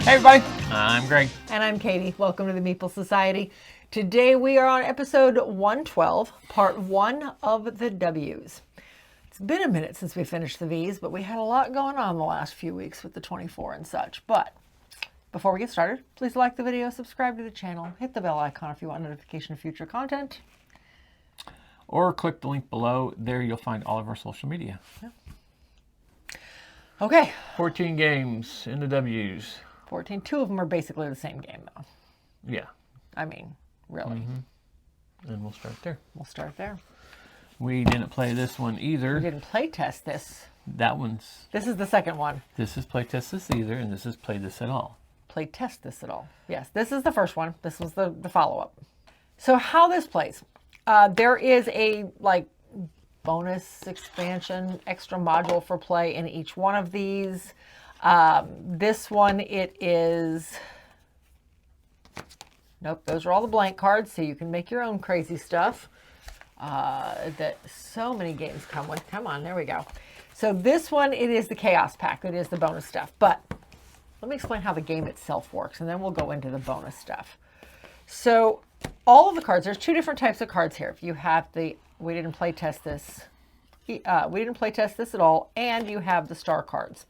Hey everybody, I'm Greg. And I'm Katie. Welcome to the Meeple Society. Today we are on episode 112, part 1 of the W's. It's been a minute since we finished the V's, but we had a lot going on the last few weeks with the 24 and such. But before we get started, please like the video, subscribe to the channel, hit the bell icon if you want notification of future content. Or click the link below. There you'll find all of our social media. Yeah. Okay. 14 games in the W's. 14. 2 of them are basically the same game, though. Yeah. I mean, really. Mm-hmm. And we'll start there. We'll start there. We didn't play this one either. We didn't play test this. That one's... This is the second one. This is play test this either, and this is play this at all. Play test this at all. Yes, this is the first one. This was the follow-up. So how this plays. There is a, bonus expansion, extra module for play in each one of these. This one, it is, nope, those are all the blank cards, so you can make your own crazy stuff that so many games come with. Come on, there we go. So this one, it is the Chaos Pack. It is the bonus stuff. But let me explain how the game itself works, and then we'll go into the bonus stuff. So all of the cards, there's 2 different types of cards here. If you have the, we didn't play test this at all, and you have the star cards.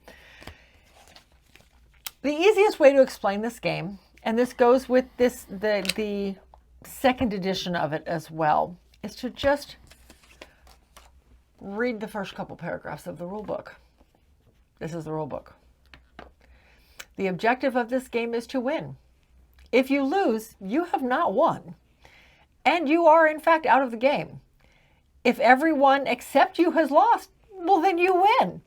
The easiest way to explain this game, and this goes with this the second edition of it as well, is to just read the first couple paragraphs of the rule book. This is the rule book. The objective of this game is to win. If you lose, you have not won, and you are in fact out of the game. If everyone except you has lost, well then you win.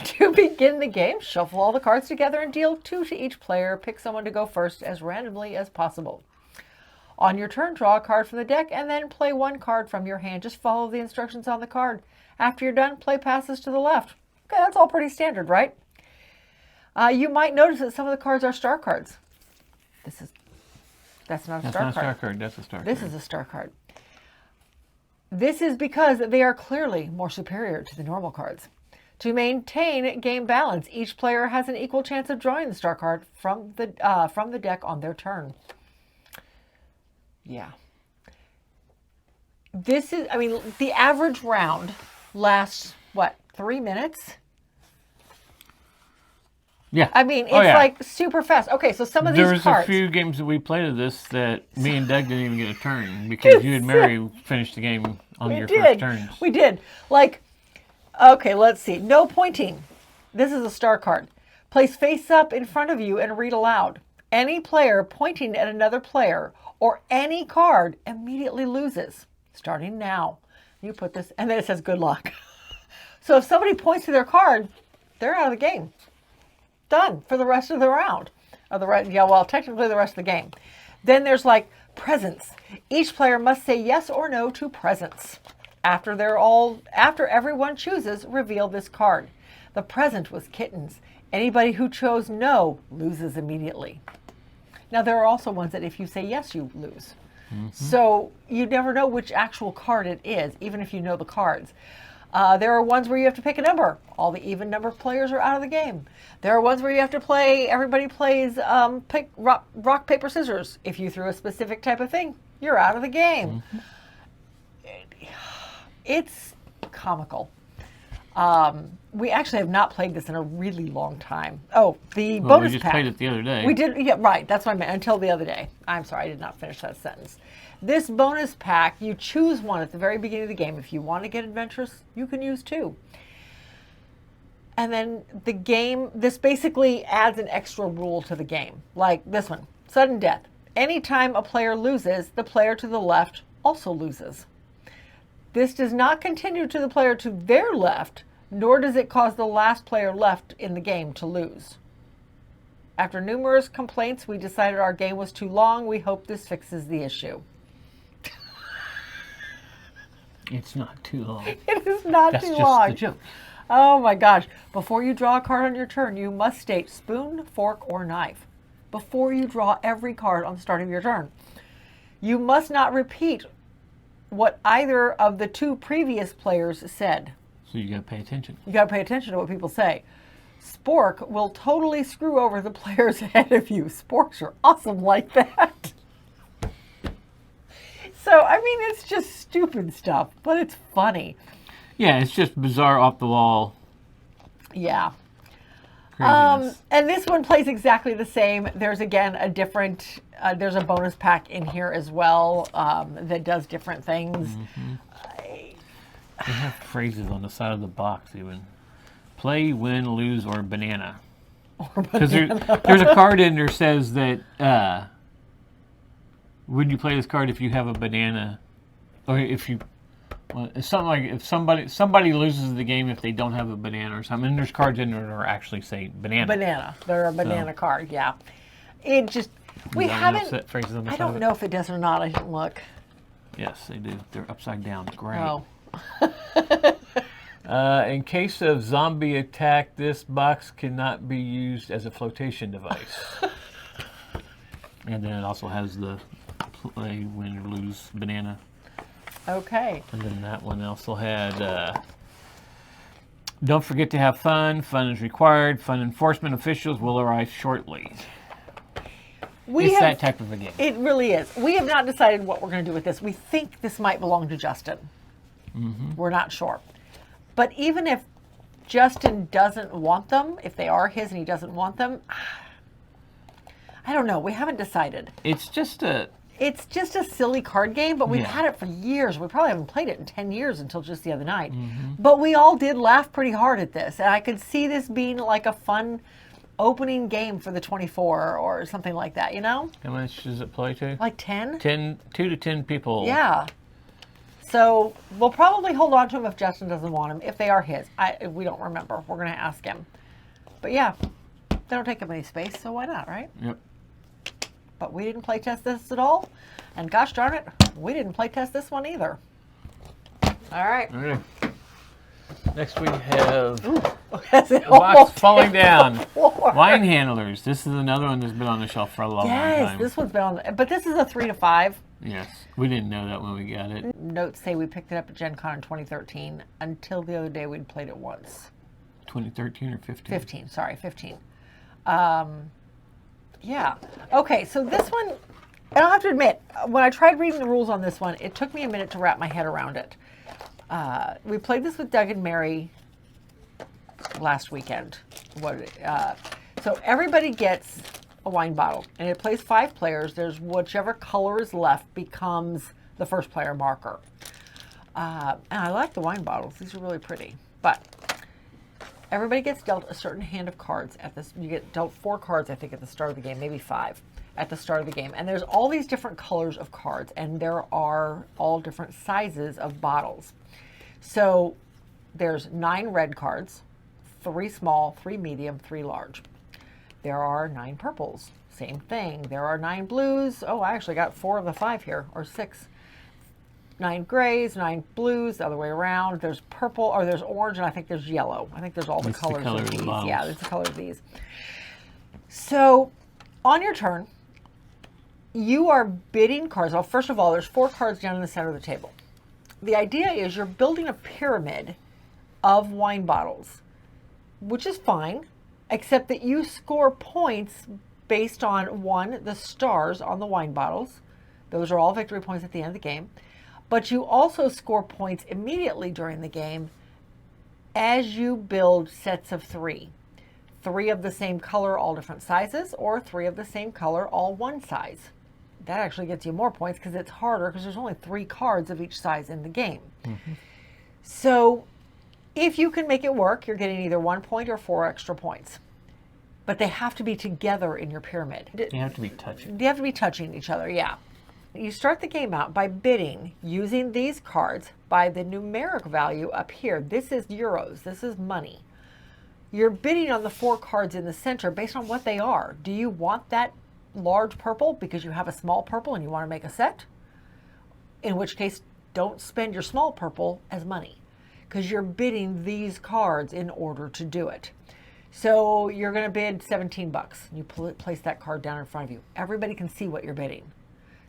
To begin the game, shuffle all the cards together and deal 2 to each player. Pick someone to go first as randomly as possible. On your turn, draw a card from the deck and then play 1 card from your hand. Just follow the instructions on the card. After you're done, play passes to the left. Okay, that's all pretty standard, right? You might notice that some of the cards are star cards. That's not a star card. That's a star card. This is a star card. This is because they are clearly more superior to the normal cards. To maintain game balance, each player has an equal chance of drawing the star card from the deck on their turn. Yeah. This is, I mean, the average round lasts, what, 3 minutes? Yeah. I mean, it's super fast. Okay, so some of these cards. There was a few games that we played of this that me and Doug didn't even get a turn because you and Mary finished the game on your first turns. We did. Okay, let's see. No pointing. This is a star card. Place face up in front of you and read aloud. Any player pointing at another player or any card immediately loses. Starting now. You put this, and then it says good luck. So if somebody points to their card, they're out of the game. Done for the rest of the round. Technically the rest of the game. Then there's presents. Each player must say yes or no to presents. After everyone chooses, reveal this card. The present was kittens. Anybody who chose no loses immediately. Now there are also ones that if you say yes, you lose. Mm-hmm. So you never know which actual card it is, even if you know the cards. There are ones where you have to pick a number. All the even number players are out of the game. There are ones where you have to play, everybody plays rock, paper, scissors. If you threw a specific type of thing, you're out of the game. Mm-hmm. It's comical. We actually have not played this in a really long time. Oh, the bonus we just pack. Played it the other day. We did, yeah, right. That's what I meant, until the other day. I'm sorry, I did not finish that sentence. This bonus pack, you choose one at the very beginning of the game. If you want to get adventurous, you can use 2. And then the game, this basically adds an extra rule to the game. Like this one, sudden death. Anytime a player loses, the player to the left also loses. This does not continue to the player to their left, nor does it cause the last player left in the game to lose. After numerous complaints, we decided our game was too long. We hope this fixes the issue. It's not too long. It is not too long. That's just the joke. Oh my gosh. Before you draw a card on your turn, you must state spoon, fork, or knife. Before you draw every card on the start of your turn. You must not repeat what either of the 2 previous players said. So you got to pay attention. You got to pay attention to what people say. Spork will totally screw over the players ahead of you. Sporks are awesome like that. So, I mean, it's just stupid stuff, but it's funny. Yeah, it's just bizarre, off the wall Yeah. craziness. And this one plays exactly the same. There's, again, a different, there's a bonus pack in here as well that does different things. They have phrases on the side of the box even. Play, win, lose, or banana. Because there's a card in there says that would you play this card if you have a banana, or if you, well, it's something like if somebody loses the game if they don't have a banana or something. And there's cards in there that are actually say banana. Banana. They're a banana card, yeah. It just, we haven't, Phrases on the I side don't of know if it does or not. I didn't look. Yes, they do. They're upside down. Great. Oh. In case of zombie attack, this box cannot be used as a flotation device. And then it also has the play, win, or lose banana. Okay. And then that one also had, don't forget to have fun. Fun is required. Fun enforcement officials will arrive shortly. It's that type of a game. It really is. We have not decided what we're going to do with this. We think this might belong to Justin. We're not sure. But even if Justin doesn't want them, if they are his and he doesn't want them, I don't know. We haven't decided. It's just a silly card game, but we've Yeah. had it for years. We probably haven't played it in 10 years until just the other night. But we all did laugh pretty hard at this. And I could see this being like a fun opening game for the 24 or something like that, you know? How much does it play to? Like 10? 2 to 10 people. Yeah. So we'll probably hold on to them if Justin doesn't want them, if they are his. We don't remember. We're going to ask him. But yeah, they don't take up any space, so why not, right? Yep. But we didn't play test this at all. And gosh darn it, we didn't play test this one either. All right. Okay. Next we have That's it. a box Almost falling hit down. the floor. Weinhandlers. This is another one that's been on the shelf for a long Yes, time. this one's been on, but this is a 3 to 5. Yes. We didn't know that when we got it. Notes say we picked it up at Gen Con in 2013. Until the other day, we'd played it once. 2013 or 15? 15, sorry, 15. Yeah. Okay, so this one, and I'll have to admit, when I tried reading the rules on this one, it took me a minute to wrap my head around it. We played this with Doug and Mary last weekend. So everybody gets a wine bottle, and it plays 5 players. There's whichever color is left becomes the first player marker. And I like the wine bottles. These are really pretty. But everybody gets dealt a certain hand of cards at this. You get dealt 4 cards, I think, at the start of the game, maybe 5 at the start of the game. And there's all these different colors of cards, and there are all different sizes of bottles. So there's 9 red cards, 3 small, 3 medium, 3 large. There are 9 purples, same thing. There are 9 blues. Oh, I actually got 4 of the 5 here, or 6. 9 grays, 9 blues, the other way around. There's purple, or there's orange, and I think there's yellow. I think there's all the That's the colors color of of the these. bottles. Yeah, there's the color of these. So on your turn, you are bidding cards. Well, first of all, there's 4 cards down in the center of the table. The idea is you're building a pyramid of wine bottles, which is fine, except that you score points based on, 1, the stars on the wine bottles. Those are all victory points at the end of the game. But you also score points immediately during the game as you build sets of 3. 3 of the same color, all different sizes, or 3 of the same color, all one size. That actually gets you more points because it's harder because there's only 3 cards of each size in the game. So if you can make it work, you're getting either 1 point or 4 extra points. But they have to be together in your pyramid. They have to be touching. They have to be touching each other, yeah. You start the game out by bidding using these cards by the numeric value up here. This is euros. This is money. You're bidding on the 4 cards in the center based on what they are. Do you want that large purple because you have a small purple and you want to make a set? In which case, don't spend your small purple as money because you're bidding these cards in order to do it. So you're going to bid 17 bucks. You place that card down in front of you. Everybody can see what you're bidding.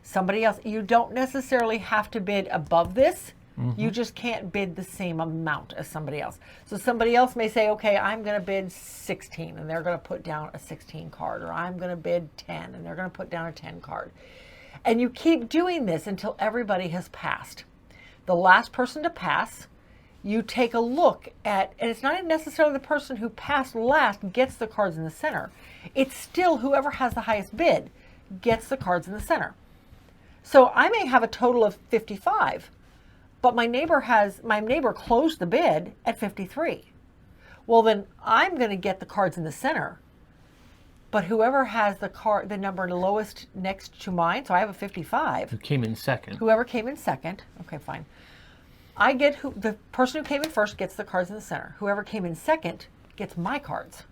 Somebody else, you don't necessarily have to bid above this, You just can't bid the same amount as somebody else. So somebody else may say, okay, I'm going to bid 16 and they're going to put down a 16 card, or I'm going to bid 10 and they're going to put down a 10 card. And you keep doing this until everybody has passed. The last person to pass, you take a look at, and it's not necessarily the person who passed last gets the cards in the center. It's still whoever has the highest bid gets the cards in the center. So I may have a total of 55, but my neighbor closed the bid at 53. Well, then I'm going to get the cards in the center, but whoever has the number lowest next to mine, so I have a 55. Who came in second. Whoever came in second, okay, fine. I get the person who came in first gets the cards in the center. Whoever came in second gets my cards.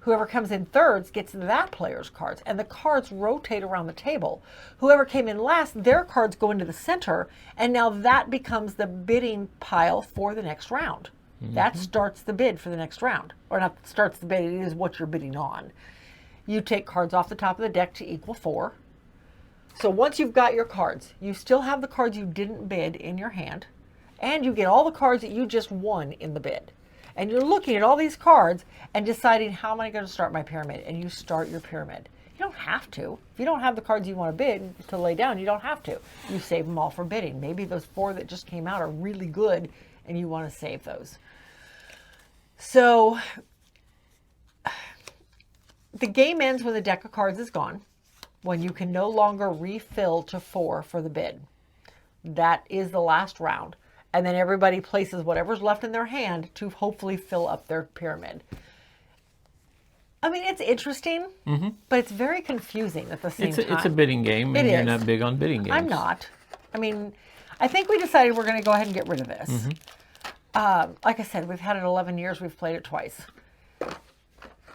Whoever comes in third gets that player's cards, and the cards rotate around the table. Whoever came in last, their cards go into the center, and now that becomes the bidding pile for the next round. That starts the bid for the next round. Or not starts the bid, it is what you're bidding on. You take cards off the top of the deck to equal 4. So once you've got your cards, you still have the cards you didn't bid in your hand, and you get all the cards that you just won in the bid. And you're looking at all these cards and deciding, how am I going to start my pyramid? And you start your pyramid. You don't have to. If you don't have the cards you want to bid to lay down, you don't have to. You save them all for bidding. Maybe those 4 that just came out are really good and you want to save those. So the game ends when the deck of cards is gone, when you can no longer refill to 4 for the bid. That is the last round. And then everybody places whatever's left in their hand to hopefully fill up their pyramid. I mean, it's interesting, but it's very confusing at the same time. It's a bidding game, and you're not big on bidding games. I'm not. I mean, I think we decided we're going to go ahead and get rid of this. Like I said, we've had it 11 years. We've played it twice.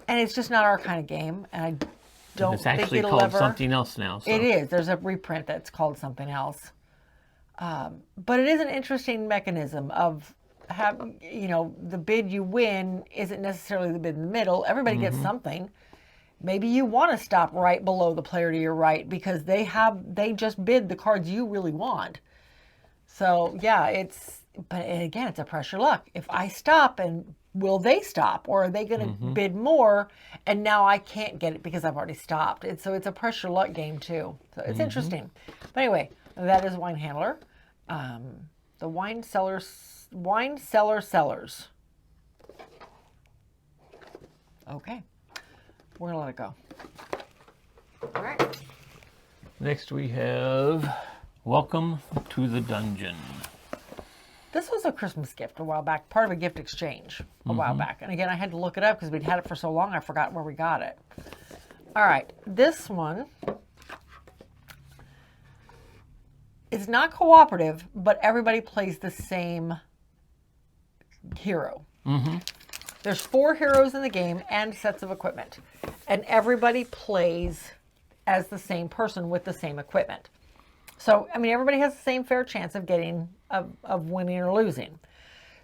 And it's just not our kind of game. And I don't it's think actually it'll called ever... something else now. So. It is. There's a reprint that's called something else. But it is an interesting mechanism of having, the bid you win isn't necessarily the bid in the middle. Everybody gets something. Maybe you want to stop right below the player to your right because they just bid the cards you really want. So yeah, but again, it's a pressure luck. If I stop, and will they stop, or are they going to bid more? And now I can't get it because I've already stopped. So it's a pressure luck game too. So it's interesting. But anyway, that is Weinhandler. The wine cellar sellers. Okay, we're gonna let it go. All right. Next we have Welcome to the Dungeon. This was a Christmas gift a while back, part of a gift exchange a while back. And again, I had to look it up because we'd had it for so long, I forgot where we got it. All right, this one is not cooperative, but everybody plays the same hero. There's 4 heroes in the game and sets of equipment. And everybody plays as the same person with the same equipment. So, I mean, everybody has the same fair chance of of winning or losing.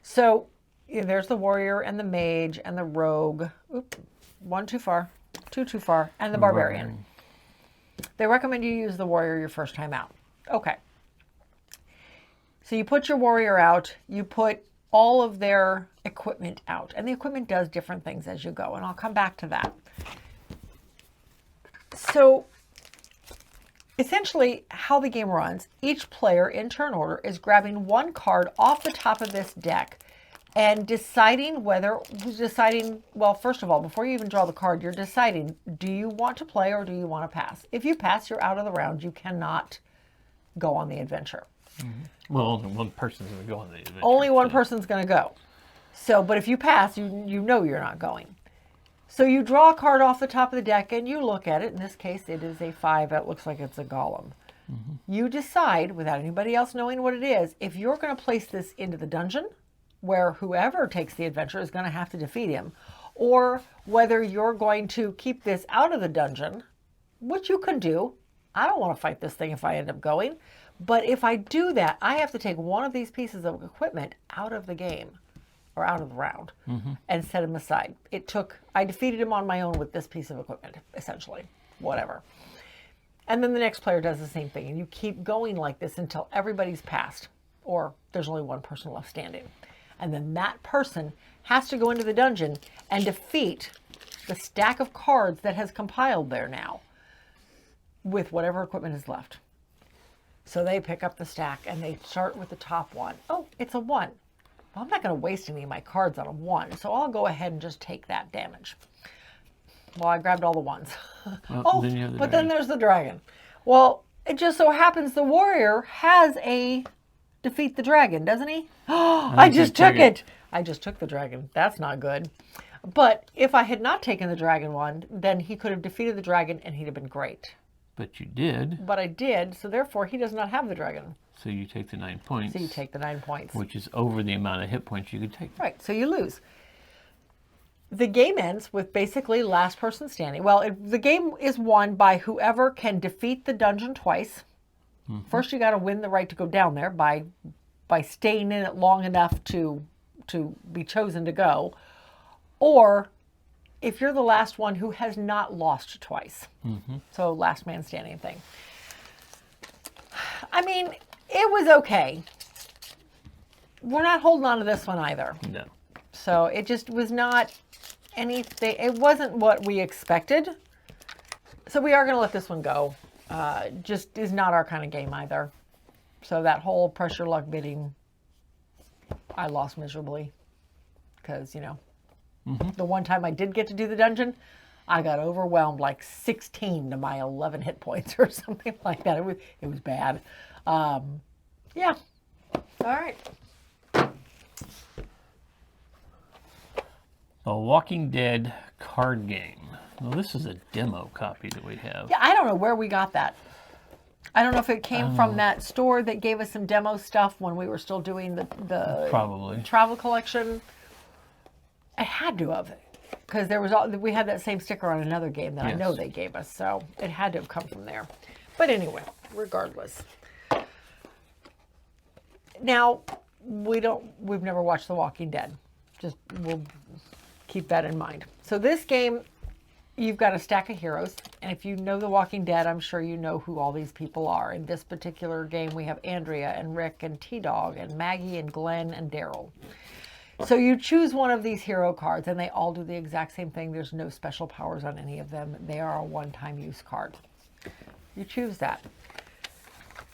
So, there's the warrior and the mage and the rogue. Oops, 1 too far, 2 too far, and the barbarian. They recommend you use the warrior your first time out. Okay. So you put your warrior out, you put all of their equipment out, and the equipment does different things as you go, and I'll come back to that. So essentially how the game runs, each player in turn order is grabbing 1 card off the top of this deck and deciding, well, first of all, before you even draw the card, you're deciding, do you want to play or do you want to pass? If you pass, you're out of the round. You cannot go on the adventure. Well, only one person's going to go on the adventure. Only one person's going to go. So, but if you pass, you know you're not going. So you draw a card off the top of the deck and you look at it. In this case, it is a 5. It looks like it's a golem. You decide, without anybody else knowing what it is, if you're going to place this into the dungeon, where whoever takes the adventure is going to have to defeat him, or whether you're going to keep this out of the dungeon, which you could do. I don't want to fight this thing if I end up going. But if I do that, I have to take one of these pieces of equipment out of the game or out of the round and set him aside. I defeated him on my own with this piece of equipment, essentially, whatever. And then the next player does the same thing. And you keep going like this until everybody's passed or there's only one person left standing. And then that person has to go into the dungeon and defeat the stack of cards that has compiled there now with whatever equipment is left. So they pick up the stack and they start with the top one. Oh, it's a 1. Well, I'm not going to waste any of my cards on a 1, so I'll go ahead and just take that damage. Well, I grabbed all the 1s. Well, then you have the but dragon. then there's the dragon. Well, it just so happens the warrior has a defeat the dragon, doesn't he? I just took it. I just took the dragon. That's not good. But if I had not taken the dragon one, then he could have defeated the dragon and he'd have been great. But you did. But I did, so therefore he does not have the dragon. So you take the 9 points. So you take the 9 points. Which is over the amount of hit points you could take. Right, so you lose. The game ends with basically last person standing. Well, the game is won by whoever can defeat the dungeon twice. Mm-hmm. First, you got to win the right to go down there by staying in it long enough to be chosen to go. Or if you're the last one who has not lost twice. Mm-hmm. So last man standing thing. I mean, it was okay. We're not holding on to this one either. No. So it just was not anything. It wasn't what we expected. So we are going to let this one go. Just is not our kind of game either. So that whole pressure luck bidding, I lost miserably. Because, you know, the one time I did get to do the dungeon, I got overwhelmed like 16 to my 11 hit points or something like that. It was bad. Yeah. All right. The Walking Dead card game. Well, this is a demo copy that we have. Yeah, I don't know where we got that. I don't know if it came from that store that gave us some demo stuff when we were still doing the Probably. travel collection. It had to have, because we had that same sticker on another game that I know they gave us, so it had to have come from there. But anyway, regardless. Now, we've never watched The Walking Dead. We'll keep that in mind. So this game, you've got a stack of heroes, and if you know The Walking Dead, I'm sure you know who all these people are. In this particular game, we have Andrea and Rick and T-Dog and Maggie and Glenn and Daryl. So you choose one of these hero cards, and they all do the exact same thing. There's no special powers on any of them. They are a one-time use card. You choose that.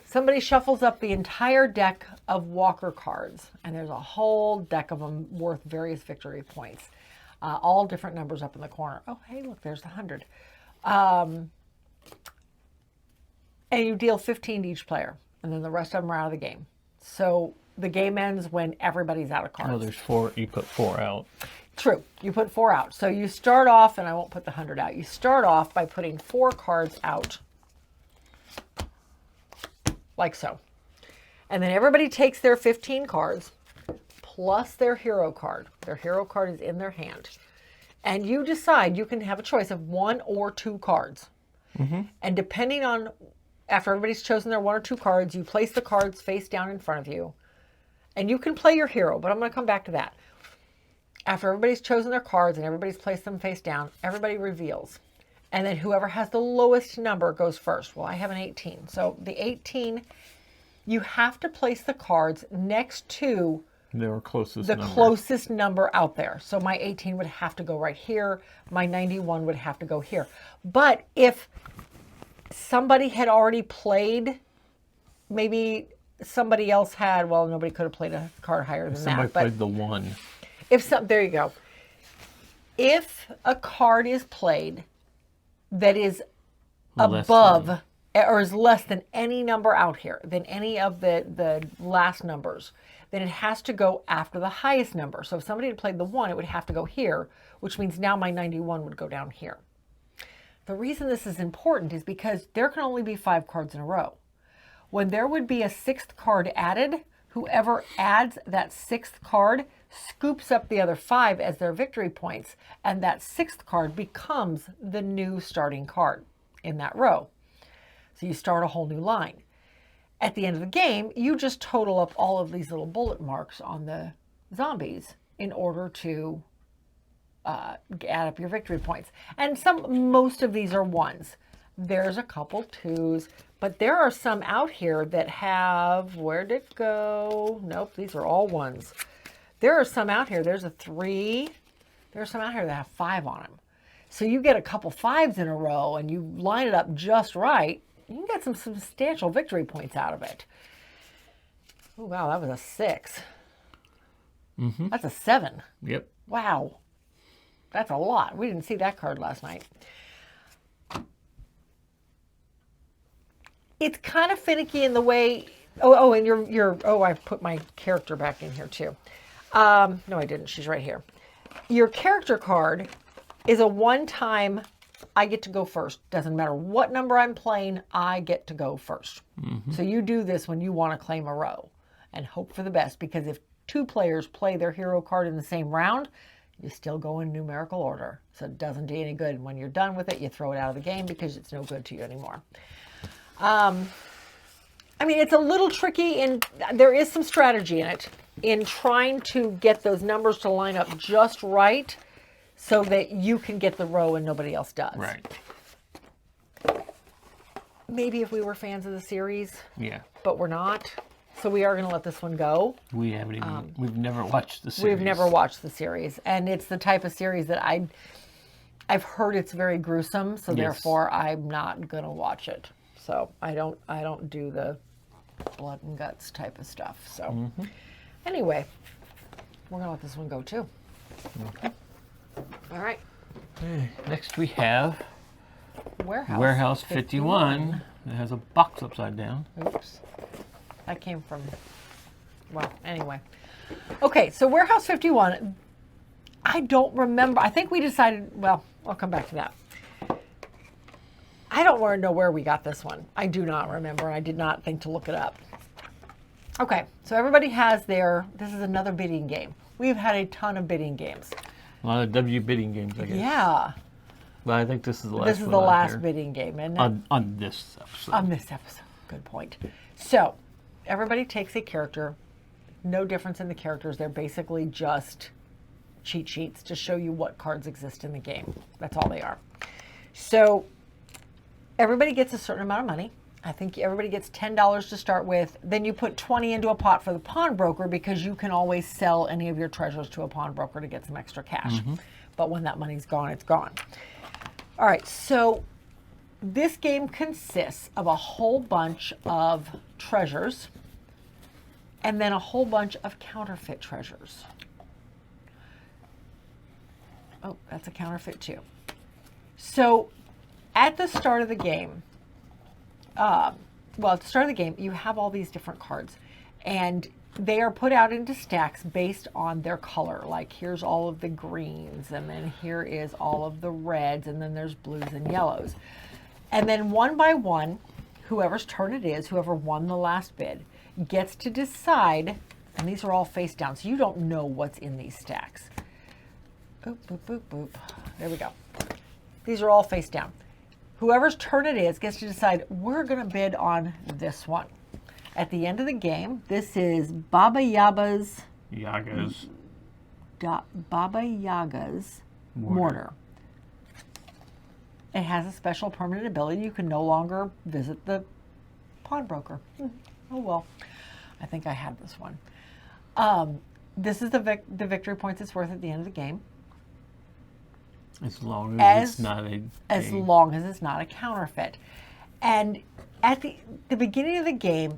Somebody shuffles up the entire deck of walker cards, and there's a whole deck of them worth various victory points. All different numbers up in the corner. Oh, hey, look, there's the 100. And you deal 15 to each player, and then the rest of them are out of the game. So the game ends when everybody's out of cards. Oh, there's 4. You put 4 out. True. You put 4 out. So you start off, and I won't put the 100 out. You start off by putting 4 cards out. Like so. And then everybody takes their 15 cards plus their hero card. Their hero card is in their hand. And you decide, you can have a choice of 1 or 2 cards. Mm-hmm. And depending on, after everybody's chosen their 1 or 2 cards, you place the cards face down in front of you. And you can play your hero, but I'm going to come back to that. After everybody's chosen their cards and everybody's placed them face down, everybody reveals. And then whoever has the lowest number goes first. Well, I have an 18. So the 18, you have to place the cards next to the closest number out there. So my 18 would have to go right here. My 91 would have to go here. But if somebody had already played, maybe somebody else had, well, nobody could have played a card higher than that. Somebody played the 1. There you go. If a card is played that is above or is less than any number out here, than any of the last numbers, then it has to go after the highest number. So if somebody had played the 1, it would have to go here, which means now my 91 would go down here. The reason this is important is because there can only be 5 cards in a row. When there would be a 6th card added, whoever adds that 6th card scoops up the other 5 as their victory points, and that 6th card becomes the new starting card in that row. So you start a whole new line. At the end of the game, you just total up all of these little bullet marks on the zombies in order to add up your victory points. And most of these are 1s. There's a couple 2s, But there are some out here that have, where'd it go? Nope, these are all ones. There are some out here, there's a 3. There's some out here that have 5 on them. So you get a couple 5s in a row and you line it up just right, you can get some substantial victory points out of it. Oh, wow, that was a 6. Mm-hmm. That's a 7. Yep. Wow. That's a lot. We didn't see that card last night. It's kind of finicky in the way... Oh, and I put my character back in here too. No, I didn't. She's right here. Your character card is a one-time, I get to go first. Doesn't matter what number I'm playing, I get to go first. Mm-hmm. So you do this when you want to claim a row and hope for the best, because if 2 players play their hero card in the same round, you still go in numerical order. So it doesn't do any good. When you're done with it, you throw it out of the game because it's no good to you anymore. I mean, it's a little tricky, and there is some strategy in it, in trying to get those numbers to line up just right so that you can get the row and nobody else does. Right. Maybe if we were fans of the series. Yeah. But we're not. So we are going to let this one go. We haven't even, we've never watched the series. We've never watched the series. And it's the type of series that I've heard it's very gruesome, so therefore I'm not going to watch it. So I don't do the blood and guts type of stuff. So anyway, we're going to let this one go too. Okay. All right. Okay. Next we have Warehouse 51. It has a box upside down. Oops. That came from, well, anyway. Okay, so Warehouse 51, I don't remember. I think we decided, well, I'll come back to that. I don't want to know where we got this one. I do not remember. I did not think to look it up. Okay, so everybody has this is another bidding game. We've had a ton of bidding games. A lot of W bidding games, I guess. Yeah. But I think this is the last one. This is the last bidding game, isn't it? On this episode. On this episode. Good point. So, everybody takes a character. No difference in the characters. They're basically just cheat sheets to show you what cards exist in the game. That's all they are. So, everybody gets a certain amount of money. I think everybody gets $10 to start with. Then you put 20 into a pot for the pawnbroker, because you can always sell any of your treasures to a pawnbroker to get some extra cash. But when that money's gone, it's gone. All right, so this game consists of a whole bunch of treasures and then a whole bunch of counterfeit treasures. Oh, that's a counterfeit too. So at the start of the game, at the start of the game, you have all these different cards, and they are put out into stacks based on their color. Like, here's all of the greens, and then here is all of the reds, and then there's blues and yellows. And then one by one, whoever's turn it is, whoever won the last bid, gets to decide, and these are all face down, so you don't know what's in these stacks. Boop, boop, boop, boop. There we go. These are all face down. Whoever's turn it is gets to decide, we're going to bid on this one. At the end of the game, this is Baba Yaga's mortar. It has a special permanent ability. You can no longer visit the pawnbroker. Oh well, I think I had this one. This is the victory points it's worth at the end of the game. As long as it's not a counterfeit. And at the beginning of the game,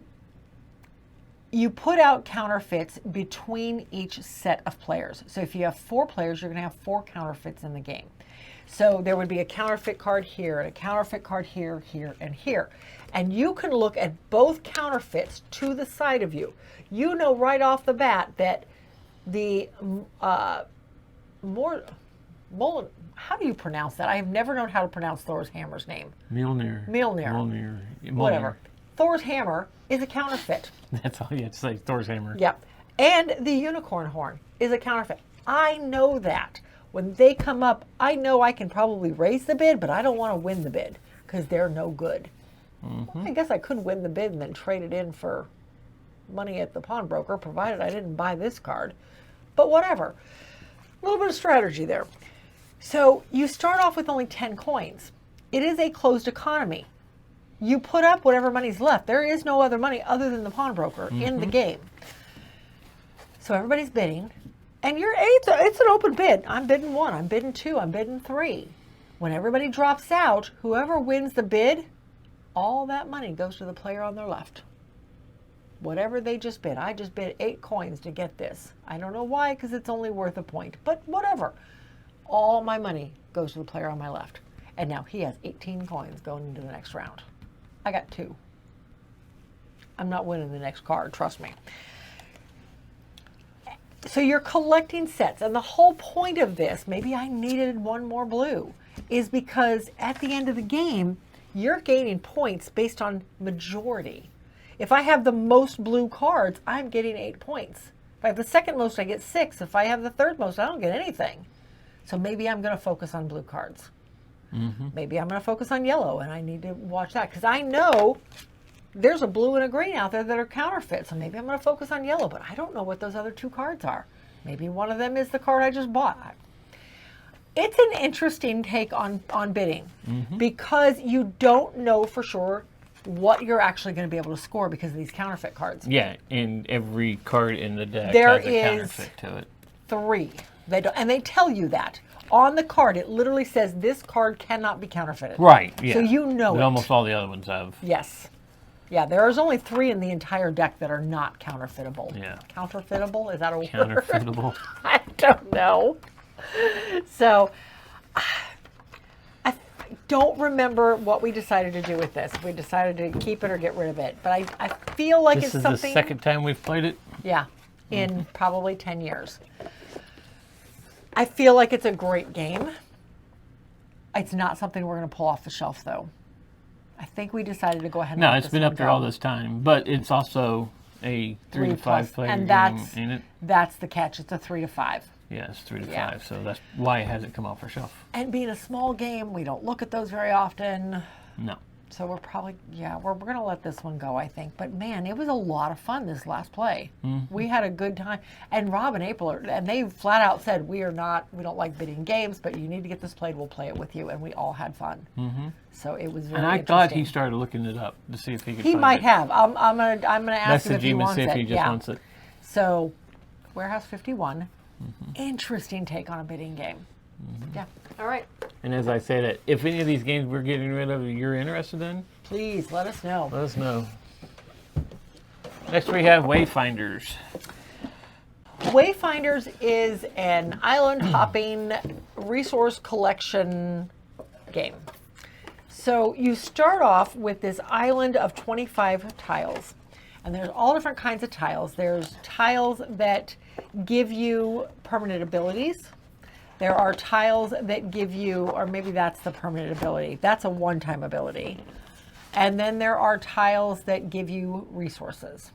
you put out counterfeits between each set of players. So if you have 4 players, you're going to have 4 counterfeits in the game. So there would be a counterfeit card here, and a counterfeit card here, here, and here. And you can look at both counterfeits to the side of you. You know right off the bat that the how do you pronounce that? I have never known how to pronounce Thor's hammer's name. Mjolnir. Whatever. Thor's hammer is a counterfeit. That's all you have to say, Thor's hammer. Yep. And the unicorn horn is a counterfeit. I know that. When they come up, I know I can probably raise the bid, but I don't want to win the bid because they're no good. Well, I guess I could win the bid and then trade it in for money at the pawnbroker, provided I didn't buy this card. But whatever. A little bit of strategy there. So you start off with only 10 coins. It is a closed economy. you put up whatever money's left. There is no other money other than the pawnbroker in the game. So everybody's bidding, and it's an open bid. I'm bidding 1, I'm bidding 2, I'm bidding 3. When everybody drops out, whoever wins the bid, all that money goes to the player on their left. Whatever they just bid. I just bid 8 coins to get this. I don't know why, because it's only worth a point, but whatever. All my money goes to the player on my left. And now he has 18 coins going into the next round. I got 2. I'm not winning the next card, trust me. So you're collecting sets, and the whole point of this, maybe I needed 1 more blue, is because at the end of the game, you're gaining points based on majority. If I have the most blue cards, I'm getting 8 points. If I have the second most, I get 6. If I have the third most, I don't get anything. So maybe I'm going to focus on blue cards. Maybe I'm going to focus on yellow, and I need to watch that, because I know there's a blue and a green out there that are counterfeit. So maybe I'm going to focus on yellow, but I don't know what those other 2 cards are. Maybe one of them is the card I just bought. It's an interesting take on bidding, because you don't know for sure what you're actually going to be able to score because of these counterfeit cards. Yeah, and every card in the deck There has a is counterfeit to it. 3. They don't, and they tell you that. On the card, it literally says this card cannot be counterfeited. Right, yeah. So you know But it. almost all the other ones have. Yes. Yeah, there's only 3 in the entire deck that are not counterfeitable. Yeah. Counterfeitable? Is that a word? Counterfeitable. I don't know. So, I don't remember what we decided to do with this. If we decided to keep it or get rid of it. But I feel like This it's is something... the second time we've played it? Yeah, in probably 10 years. I feel like it's a great game. It's not something we're going to pull off the shelf, though. I think we decided to go ahead and No, let it's this been one up there go. all this time, but it's also a 3 to 5 player and game, ain't it? that's the catch. It's a 3 to 5. Yeah, it's 3 to Yeah. 5, so that's why it hasn't come off our shelf. And being a small game, we don't look at those very often. No. So we're probably, we're going to let this one go, I think. But man, it was a lot of fun this last play. We had a good time. And Rob and April, and they flat out said, we don't like bidding games, but you need to get this played, we'll play it with you. And we all had fun. So it was very And I interesting. thought he started looking it up to see if he could He find might it. have. I'm gonna ask him if he Message him and wants see it. if he just wants it. So, Warehouse 51. Interesting take on a bidding game. Yeah. All right. And as I say that, if any of these games we're getting rid of you're interested in, Please let us know. let us know. Next we have Wayfinders. Wayfinders is an island hopping resource collection game. So you start off with this island of 25 tiles. And there's all different kinds of tiles. There's tiles that give you permanent abilities. There are tiles that give you, or maybe that's the permanent ability. That's a one-time ability. And then there are tiles that give you resources.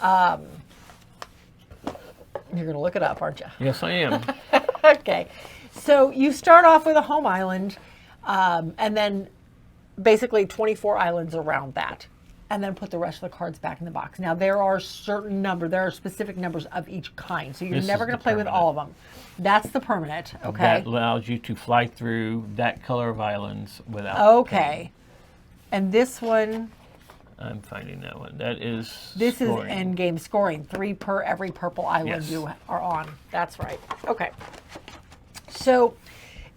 You're going to look it up, aren't you? Yes, I am. Okay. So you start off with a home island, and then basically 24 islands around that. And then put the rest of the cards back in the box. Now there are specific numbers of each kind, so you're This never is going the to play with permanent. all of them. That's the permanent, okay? That allows you to fly through that color of islands without Okay. And this one, I'm finding that one. That is this scoring. is end game scoring. 3 per every purple island Yes. you are on. That's right. Okay. So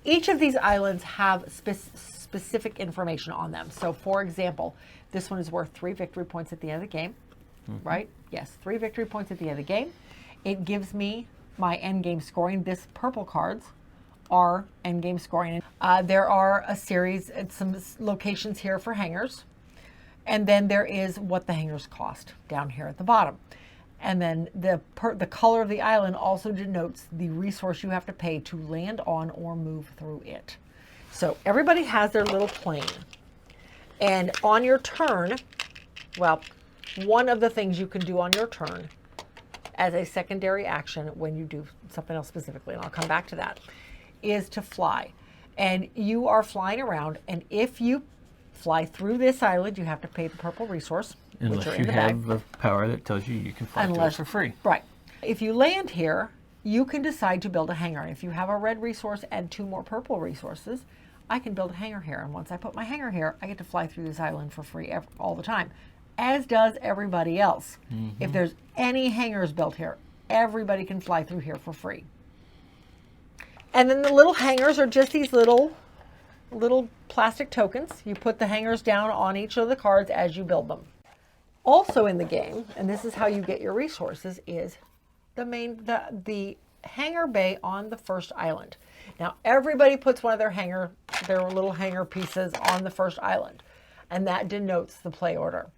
each of these islands have specific information on them. So for example, this one is worth 3 victory points at the end of the game, right? Yes, 3 victory points at the end of the game. It gives me my end game scoring. This purple cards are end game scoring. There are a series, some locations here for hangers. And then there is what the hangers cost down here at the bottom. And then the color of the island also denotes the resource you have to pay to land on or move through it. So everybody has their little plane. And on your turn, well, one of the things you can do on your turn as a secondary action when you do something else specifically, and I'll come back to that, is to fly. And you are flying around, and if you fly through this island, you have to pay the purple resource, which Unless are in you the bag. have the power that tells you can fly through it for free. Right. If you land here, you can decide to build a hangar. If you have a red resource and 2 more purple resources, I can build a hangar here. And once I put my hangar here, I get to fly through this island for free all the time, as does everybody else. If there's any hangars built here, everybody can fly through here for free. And then the little hangars are just these little plastic tokens. You put the hangars down on each of the cards as you build them. Also in the game, and this is how you get your resources, is the hangar bay on the first island. Now everybody puts one of their little hangar pieces on the first island, and that denotes the play order.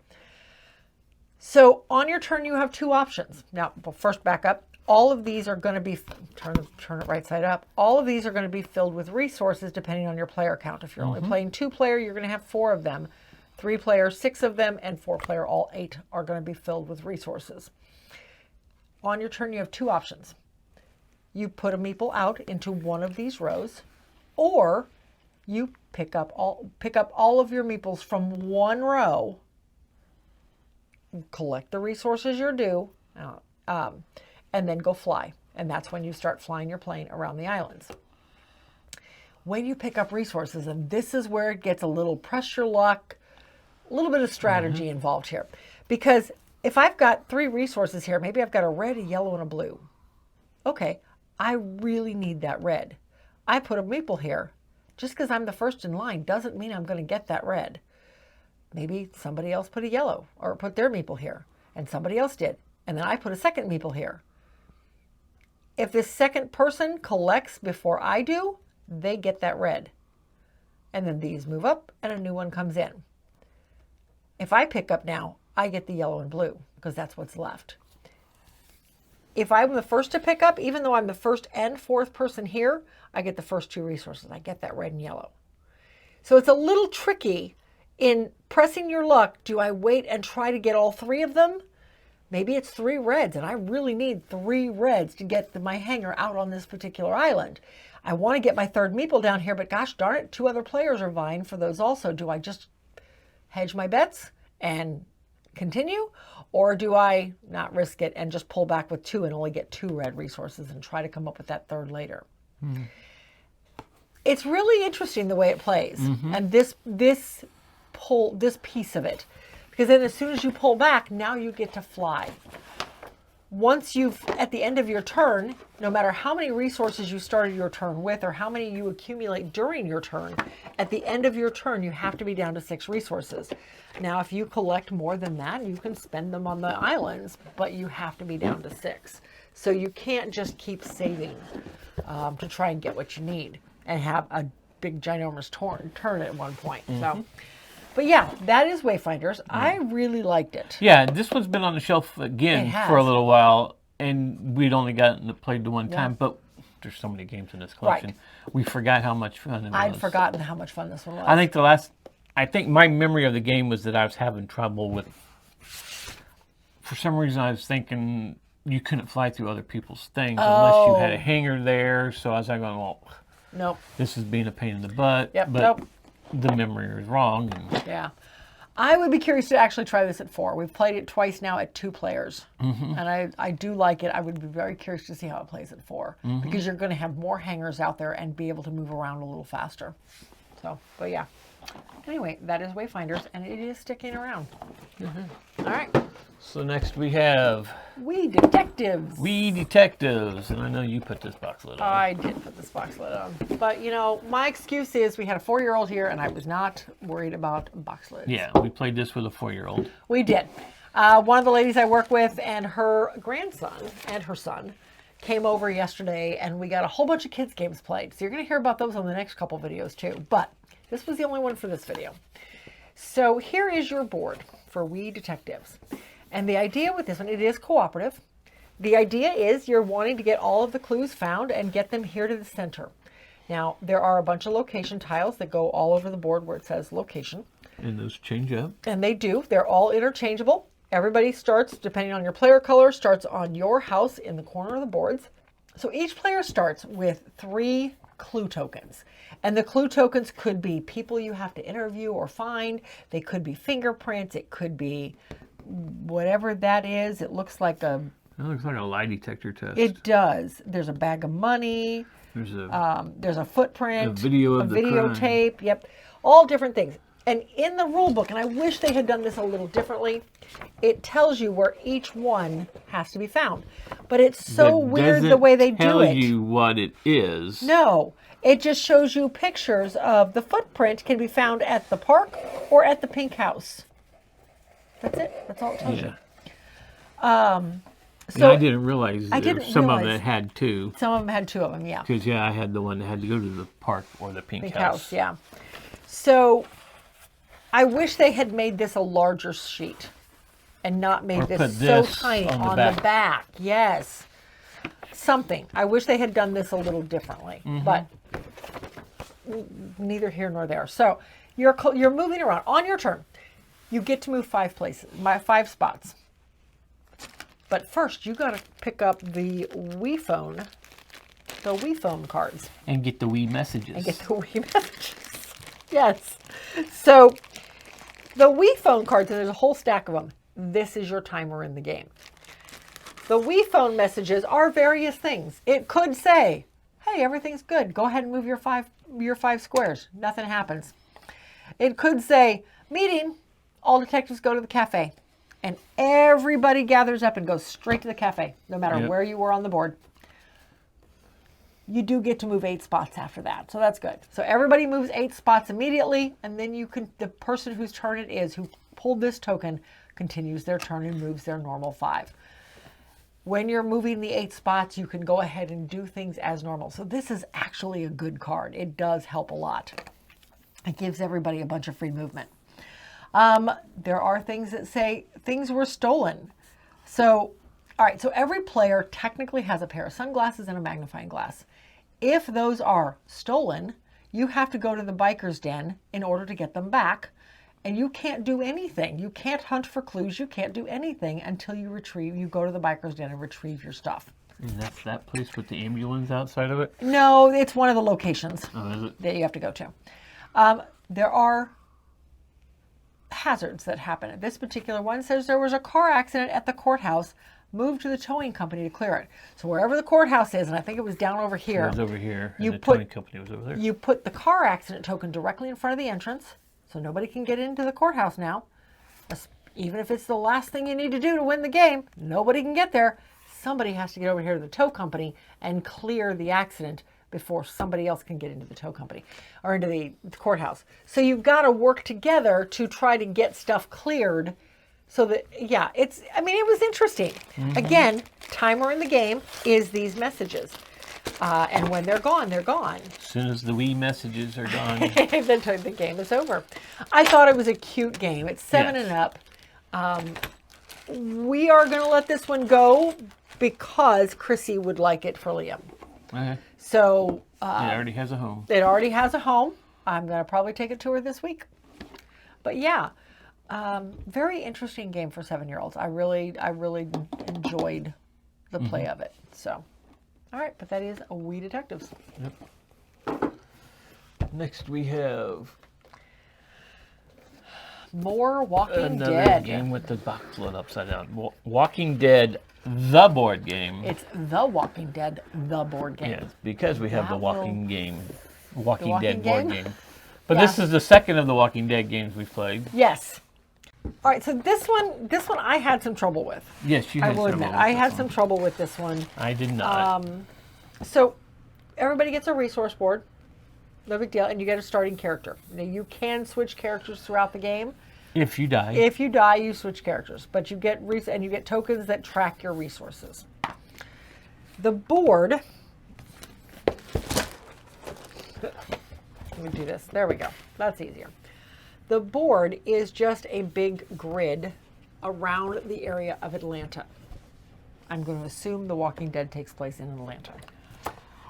So on your turn you have two options. Now, first back up. All of these are going to be, turn it right side up. All of these are going to be filled with resources depending on your player count. If you're only playing 2-player, you're going to have 4 of them. 3-player, 6 of them, and 4-player, all 8 are going to be filled with resources. On your turn, you have 2 options. You put a meeple out into one of these rows, or you pick up all of your meeples from one row, collect the resources you're due, and then go fly. And that's when you start flying your plane around the islands. When you pick up resources, and this is where it gets a little pressure luck, a little bit of strategy involved here. Because if I've got 3 resources here, maybe I've got a red, a yellow, and a blue. Okay, I really need that red. I put a meeple here. Just because I'm the first in line doesn't mean I'm going to get that red. Maybe somebody else put a yellow or put their meeple here, and somebody else did. And then I put a second meeple here. If this second person collects before I do, they get that red. And then these move up and a new one comes in. If I pick up now, I get the yellow and blue because that's what's left. If I'm the first to pick up, even though I'm the first and 4th person here, I get the first 2 resources. I get that red and yellow. So it's a little tricky in pressing your luck. Do I wait and try to get all 3 of them? Maybe it's 3 reds, and I really need 3 reds to get my hangar out on this particular island. I want to get my 3rd meeple down here, but gosh darn it, 2 other players are vying for those also. Do I just hedge my bets and continue? Or do I not risk it and just pull back with 2 and only get 2 red resources and try to come up with that 3rd later? It's really interesting the way it plays. And this piece of it. Because then as soon as you pull back, now you get to fly. Once at the end of your turn, no matter how many resources you started your turn with or how many you accumulate during your turn, at the end of your turn, you have to be down to 6 resources. Now, if you collect more than that, you can spend them on the islands, but you have to be down to 6. So you can't just keep saving to try and get what you need and have a big, ginormous turn at one point. So. But yeah, that is Wayfinders. I really liked it. Yeah, this one's been on the shelf again for a little while, and we'd only played the one time, but there's so many games in this collection. Right. We forgot how much fun it was. I'd forgotten how much fun this one was. I think my memory of the game was that I was having trouble with, for some reason I was thinking you couldn't fly through other people's things unless you had a hangar there. So I was like, well, nope. This is being a pain in the butt. Yep, but nope. The memory is wrong. Yeah. I would be curious to actually try this at 4. We've played it twice now at 2 players. And I do like it. I would be very curious to see how it plays at 4. Because you're going to have more hangars out there and be able to move around a little faster. So, but yeah. Anyway, that is Wayfinders, and it is sticking around. All right. So next we have... We Detectives. We Detectives. And I know you put this box lid on. I did put this box lid on. But, you know, my excuse is we had a 4-year-old here, and I was not worried about box lids. Yeah, we played this with a 4-year-old. We did. One of the ladies I work with and her grandson and her son came over yesterday, and we got a whole bunch of kids' games played. So you're going to hear about those on the next couple videos, too. But this was the only one for this video. So here is your board for We Detectives. And the idea with this one, it is cooperative. The idea is you're wanting to get all of the clues found and get them here to the center. Now, there are a bunch of location tiles that go all over the board where it says location. And those change up. And they do. They're all interchangeable. Everybody starts, depending on your player color, starts on your house in the corner of the boards. So each player starts with 3 clue tokens. And the clue tokens could be people you have to interview or find. They could be fingerprints. It could be whatever that is. It looks like a lie detector test. It does. There's a bag of money. There's a footprint, a video of the videotape. Yep, all different things. And in the rule book, and I wish they had done this a little differently, it tells you where each one has to be found. But it's so weird the way they do it. Tell you what it is. No, it just shows you pictures of the footprint can be found at the park or at the pink house. That's it. That's all it tells you. So I didn't realize some of it had two. Some of them had two of them, yeah. Because, I had the one that had to go to the park or the pink house. Yeah. So I wish they had made this a larger sheet and not made this so tiny on the back. Yes. Something. I wish they had done this a little differently, but neither here nor there. So you're moving around on your turn. You get to move 5 places, 5 spots. But first, you got to pick up the Wii phone cards. And get the Wii messages. Yes. So the Wii phone cards, and there's a whole stack of them. This is your timer in the game. The Wii phone messages are various things. It could say, hey, everything's good. Go ahead and move your five squares. Nothing happens. It could say, meeting, all detectives go to the cafe. And everybody gathers up and goes straight to the cafe, no matter where you were on the board. You do get to move 8 spots after that, so that's good. So everybody moves 8 spots immediately, and then the person whose turn it is, who pulled this token, continues their turn and moves their normal 5. When you're moving the 8 spots, you can go ahead and do things as normal. So this is actually a good card. It does help a lot. It gives everybody a bunch of free movement. There are things that say things were stolen. So, all right, so every player technically has a pair of sunglasses and a magnifying glass. If those are stolen, you have to go to the biker's den in order to get them back. And you can't do anything. You can't hunt for clues. You can't do anything until you go to the biker's den and retrieve your stuff. And that's that place with the ambulance outside of it? No, it's one of the locations is it? that you have to go to. There are hazards that happen. This particular one says there was a car accident at the courthouse. Move to the towing company to clear it. So wherever the courthouse is, and I think it was down over here. It was over here, and the towing company was over there. You put the car accident token directly in front of the entrance, so nobody can get into the courthouse now. Even if it's the last thing you need to do to win the game, nobody can get there. Somebody has to get over here to the tow company and clear the accident before somebody else can get into the tow company or into the courthouse. So you've got to work together to try to get stuff cleared. So that, it was interesting. Again, timer in the game is these messages. And when they're gone, they're gone. As soon as the Wii messages are gone. the game is over. I thought it was a cute game. It's 7 and up. We are going to let this one go because Chrissy would like it for Liam. Okay. So it already has a home. It already has a home. I'm going to probably take it to her this week. But very interesting game for 7-year-olds. I really enjoyed the play of it. So, all right, but that is We Detectives. Yep. Next we have more Walking another Dead. Game with the box lit upside down. Walking Dead, the board game. It's The Walking Dead, the board game. Yes, because we have the Walking Dead board game. But Yeah. this is the second of the Walking Dead games we've played. Yes. All right, so this one I had some trouble with. Yes, you had I will admit, I had some trouble with this one. I did not. So everybody gets a resource board. No big deal. And you get a starting character. Now, you can switch characters throughout the game. If you die. If you die, you switch characters. But you get and you get tokens that track your resources. The board. Let me do this. There we go. That's easier. The board is just a big grid around the area of Atlanta. I'm going to assume The Walking Dead takes place in Atlanta.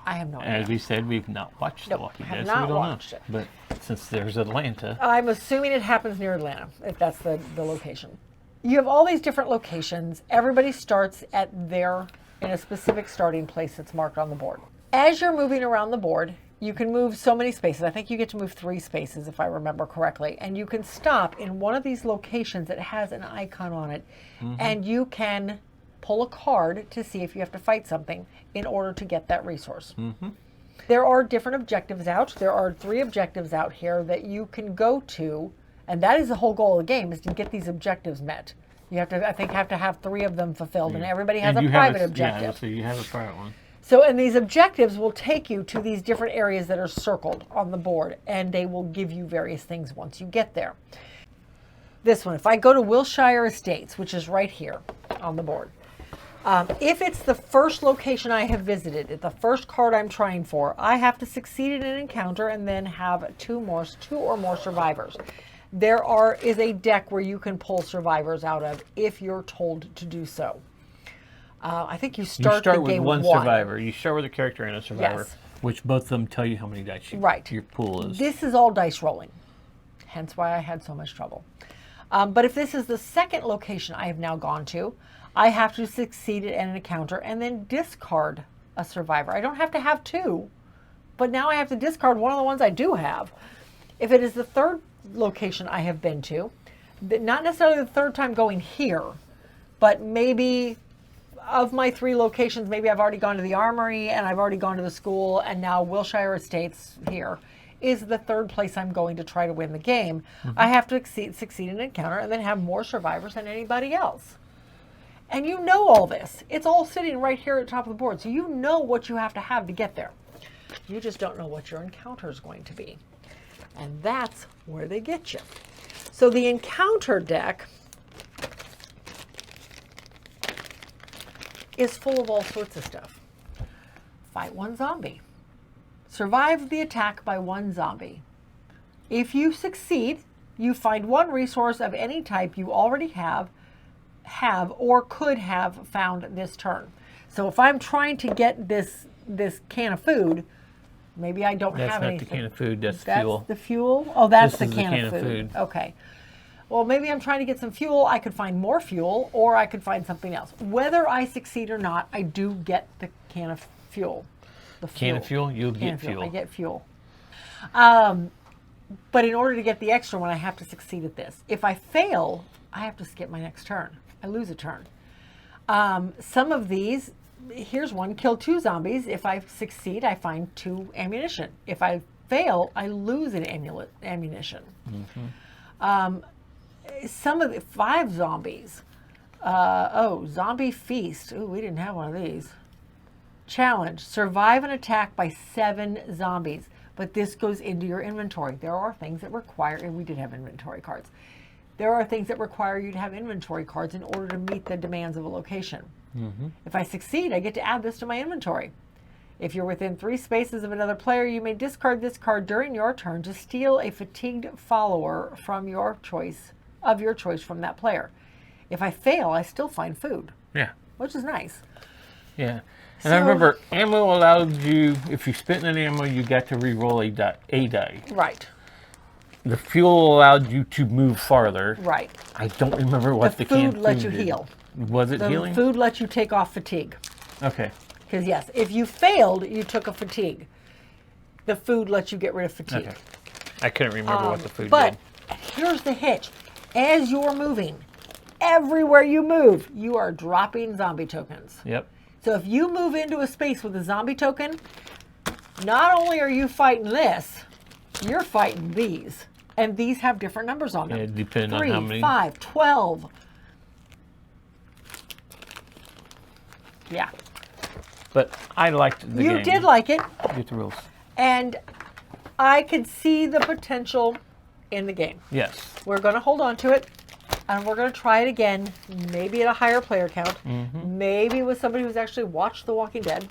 I have no idea. As we said, we've not watched The Walking Dead, so we don't know. But since there's Atlanta. I'm assuming it happens near Atlanta, if that's the location. You have all these different locations. Everybody starts in a specific starting place that's marked on the board. As you're moving around the board, you can move so many spaces. I think you get to move 3 spaces, if I remember correctly. And you can stop in one of these locations that has an icon on it. And you can pull a card to see if you have to fight something in order to get that resource. There are different objectives out. There are 3 objectives out here that you can go to, and that is the whole goal of the game, is to get these objectives met. You have to, I think, have 3 of them fulfilled, and everybody has a private objective. Yeah, so you have a private one. So, and these objectives will take you to these different areas that are circled on the board, and they will give you various things once you get there. This one, if I go to Wilshire Estates, which is right here on the board, if it's the first location I have visited, it's the first card I'm trying for, I have to succeed in an encounter and then have 2 or more survivors. There is a deck where you can pull survivors out of if you're told to do so. I think you start the with game one with 1 survivor. You start with a character and a survivor, yes. which both of them tell you how many dice your pool is. This is all dice rolling, hence why I had so much trouble. But if this is the second location I have now gone to, I have to succeed in an encounter and then discard a survivor. I don't have to have 2, but now I have to discard one of the ones I do have. If it is the third location I have been to, not necessarily the third time going here, but maybe of my 3 locations, maybe I've already gone to the armory and I've already gone to the school, and now Wilshire Estates here is the third place I'm going to try to win the game. I have to succeed in an encounter and then have more survivors than anybody else. And you know all this. It's all sitting right here at the top of the board. So you know what you have to get there. You just don't know what your encounter is going to be. And that's where they get you. So the encounter deck is full of all sorts of stuff. Fight 1 zombie. Survive the attack by 1 zombie. If you succeed, you find 1 resource of any type you already have or could have found this turn. So if I'm trying to get this can of food, maybe I don't have anything. That's not the can of food, that's fuel. That's the fuel? Oh, that's this the is can of food. food. Okay. Well, maybe I'm trying to get some fuel. I could find more fuel, or I could find something else. Whether I succeed or not, I do get the can of fuel. The Can of fuel? You'll get fuel. I get fuel. But in order to get the extra one, I have to succeed at this. If I fail, I have to skip my next turn. I lose a turn. Some of these, here's one, kill 2 zombies. If I succeed, I find 2 ammunition. If I fail, I lose an ammunition. Some of the 5 zombies. Zombie feast. Ooh, we didn't have one of these. Challenge, survive an attack by 7 zombies. But this goes into your inventory. There are things that require, and we did have inventory cards. There are things that require you to have inventory cards in order to meet the demands of a location. If I succeed, I get to add this to my inventory. If you're within 3 spaces of another player, you may discard this card during your turn to steal a fatigued follower from your choice from that player. If I fail, I still find food. Yeah. Which is nice. Yeah. And I remember ammo allowed you, if you spent an ammo, you got to re-roll a die. Right. The fuel allowed you to move farther. Right. I don't remember what the can food let you did. heal. Was it healing? The food lets you take off fatigue. Okay. Because yes, if you failed, you took a fatigue. The food lets you get rid of fatigue. Okay. I couldn't remember what the food but did. Here's the hitch. As you're moving, everywhere you move, you are dropping zombie tokens. Yep. So if you move into a space with a zombie token, not only are you fighting this, you're fighting these. And these have different numbers on them. Yeah, depending on how many. 3, 5, 12. Yeah. But I liked the game. You did like it. Get the rules. And I could see the potential in the game. Yes. We're going to hold on to it. And we're going to try it again, maybe at a higher player count. Maybe with somebody who's actually watched The Walking Dead.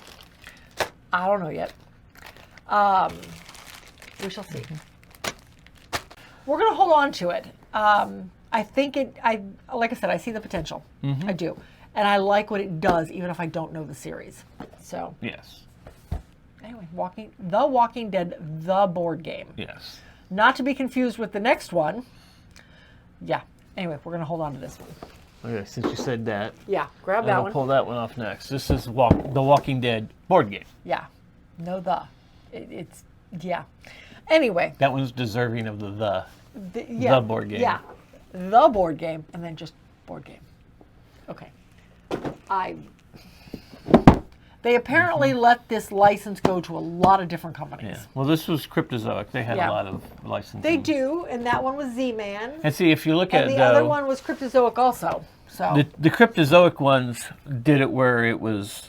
I don't know yet. We shall see. We're going to hold on to it. I think like I said, I see the potential. I do. And I like what it does, even if I don't know the series. So. Yes. Anyway, The Walking Dead, the board game. Yes. Not to be confused with the next one. Yeah. Anyway, we're going to hold on to this one. Okay, since you said that. Yeah, grab that one. I'll pull that one off next. This is The Walking Dead board game. Yeah. No, it's, yeah. Anyway. That one's deserving of the board game. Yeah. The board game, and then just board game. Okay. They apparently let this license go to a lot of different companies. Yeah. Well, this was Cryptozoic. They had a lot of licensing. They do, and that one was Z-Man. And see, if you look and at the other one was Cryptozoic also. So the Cryptozoic ones did it where it was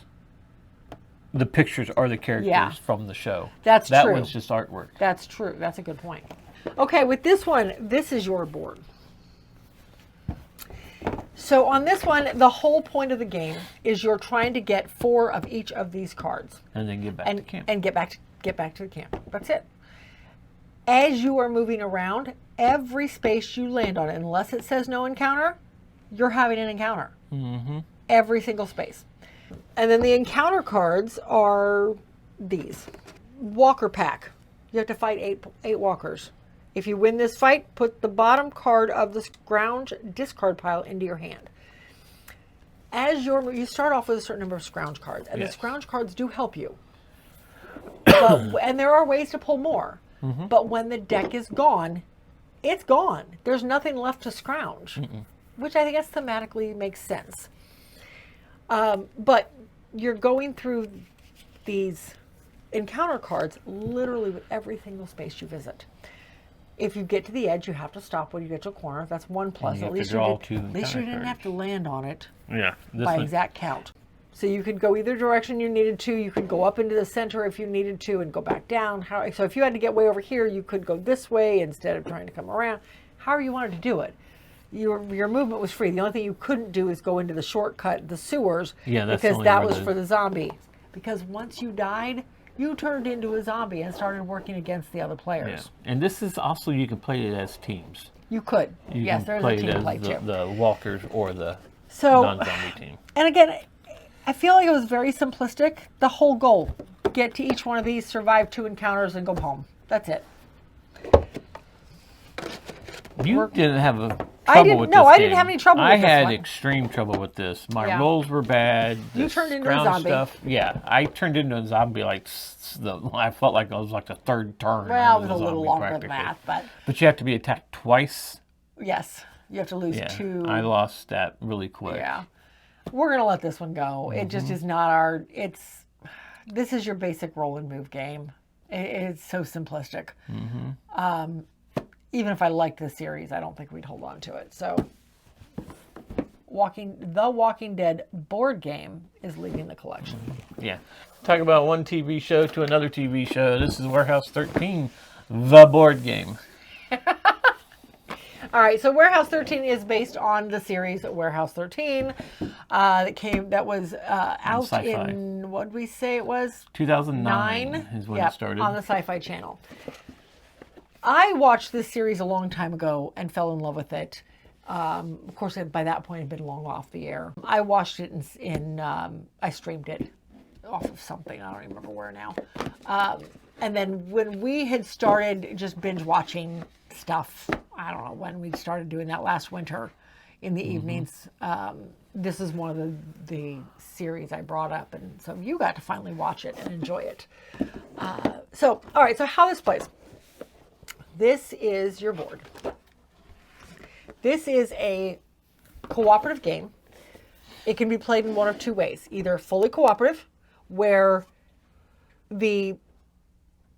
the pictures are the characters from the show. That's true. That one's just artwork. That's true. That's a good point. Okay, with this one, this is your board. So on this one, the whole point of the game is you're trying to get 4 of each of these cards. And then get back to camp. And get back to the camp. That's it. As you are moving around, every space you land on, unless it says no encounter, you're having an encounter. Mm-hmm. Every single space. And then the encounter cards are these. Walker pack. You have to fight 8 walkers. If you win this fight, put the bottom card of the scrounge discard pile into your hand. As you start off with a certain number of scrounge cards, and the scrounge cards do help you. And there are ways to pull more. Mm-hmm. But when the deck is gone, it's gone. There's nothing left to scrounge, which I guess thematically makes sense. But you're going through these encounter cards literally with every single space you visit. If you get to the edge, you have to stop when you get to a corner. That's 1 plus. At least you didn't have to land on it by exact count. So you could go either direction you needed to. You could go up into the center if you needed to and go back down. So if you had to get way over here, you could go this way instead of trying to come around. However you wanted to do it. Your movement was free. The only thing you couldn't do is go into the shortcut, the sewers, because that was for the zombie. Because once you died, you turned into a zombie and started working against the other players. Yeah. And this is also, you can play it as teams. You could. Yes, there's a team play too. The walkers or the non-zombie team. And again, I feel like it was very simplistic. The whole goal, get to each one of these, survive 2 encounters, and go home. That's it. You didn't have a trouble with this game. I didn't have any trouble with this one. I had extreme trouble with this. My rolls were bad. You turned into a zombie. I turned into a zombie I felt like it was like the 3rd turn. Well, it was a little longer than that. But you have to be attacked twice. Yes. You have to lose 2. I lost that really quick. Yeah. We're going to let this one go. It just is not this is your basic roll and move game. It's so simplistic. Mm-hmm. Even if I liked the series, I don't think we'd hold on to it. So, the Walking Dead board game is leaving the collection. Yeah. Talk about one TV show to another TV show. This is Warehouse 13, the board game. All right, so Warehouse 13 is based on the series Warehouse 13 that was out in, what did we say it was? 2009 is when it started. On the Sci-Fi Channel. I watched this series a long time ago and fell in love with it. Of course, by that point, it had been long off the air. I watched it I streamed it off of something. I don't even remember where now. And then when we had started just binge watching stuff, I don't know when we started doing that last winter in the evenings. This is one of the series I brought up. And so you got to finally watch it and enjoy it. All right, so how this plays. This is your board. This is a cooperative game. It can be played in one of 2 ways. Either fully cooperative, where the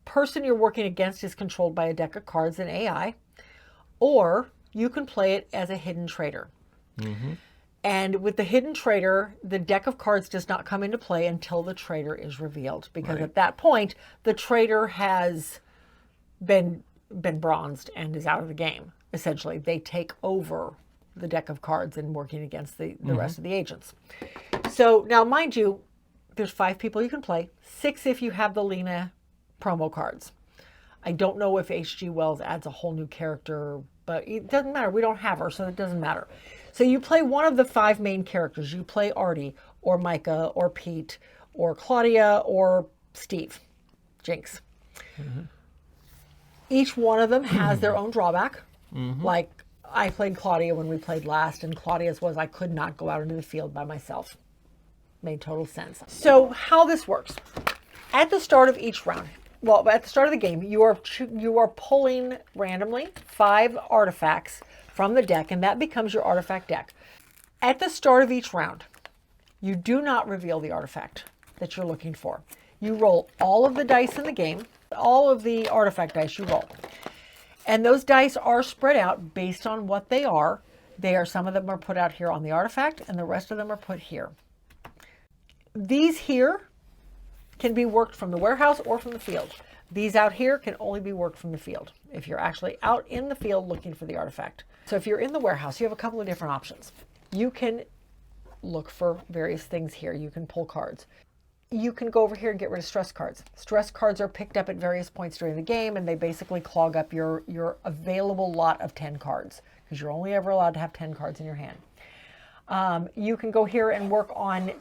person you're working against is controlled by a deck of cards and AI, or you can play it as a hidden traitor. Mm-hmm. And with the hidden traitor, the deck of cards does not come into play until the traitor is revealed, because at that point, the traitor has been bronzed and is out of the game. Essentially, they take over the deck of cards and working against the rest of the agents. So now, mind you, there's 5 people you can play, 6 if you have the Lena promo cards. I don't know if H.G. Wells adds a whole new character, but it doesn't matter. We don't have her, so it doesn't matter. So you play one of the 5 main characters. You play Artie, or Micah, or Pete, or Claudia, or Steve, Jinx. Mm-hmm. Each one of them has their own drawback. Mm-hmm. Like, I played Claudia when we played last, and Claudia's was I could not go out into the field by myself. Made total sense. So how this works. At the start of each round, at the start of the game, you are pulling randomly 5 artifacts from the deck, and that becomes your artifact deck. At the start of each round, you do not reveal the artifact. that you're looking for. You roll all of the dice in the game, all of the artifact dice you roll. And those dice are spread out based on what they are. Some of them are put out here on the artifact, and the rest of them are put here. These here can be worked from the warehouse or from the field. These out here can only be worked from the field, if you're actually out in the field looking for the artifact. So if you're in the warehouse, you have a couple of different options. You can look for various things here. You can pull cards. You can go over here and get rid of stress cards. Stress cards are picked up at various points during the game, and they basically clog up your available lot of 10 cards, because you're only ever allowed to have 10 cards in your hand. You can go here and work on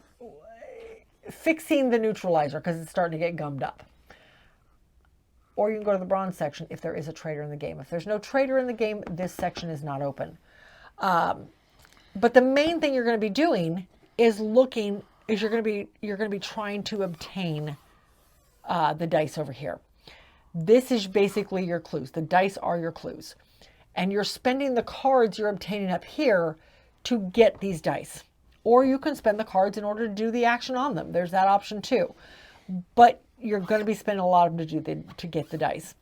fixing the neutralizer, because it's starting to get gummed up. Or you can go to the bronze section if there is a trader in the game. If there's no trader in the game, this section is not open. But the main thing you're going to be doing is you're going to be trying to obtain the dice over here. This is basically your clues. The dice are your clues. And you're spending the cards you're obtaining up here to get these dice. Or you can spend the cards in order to do the action on them. There's that option too. But you're going to be spending a lot of them to get the dice.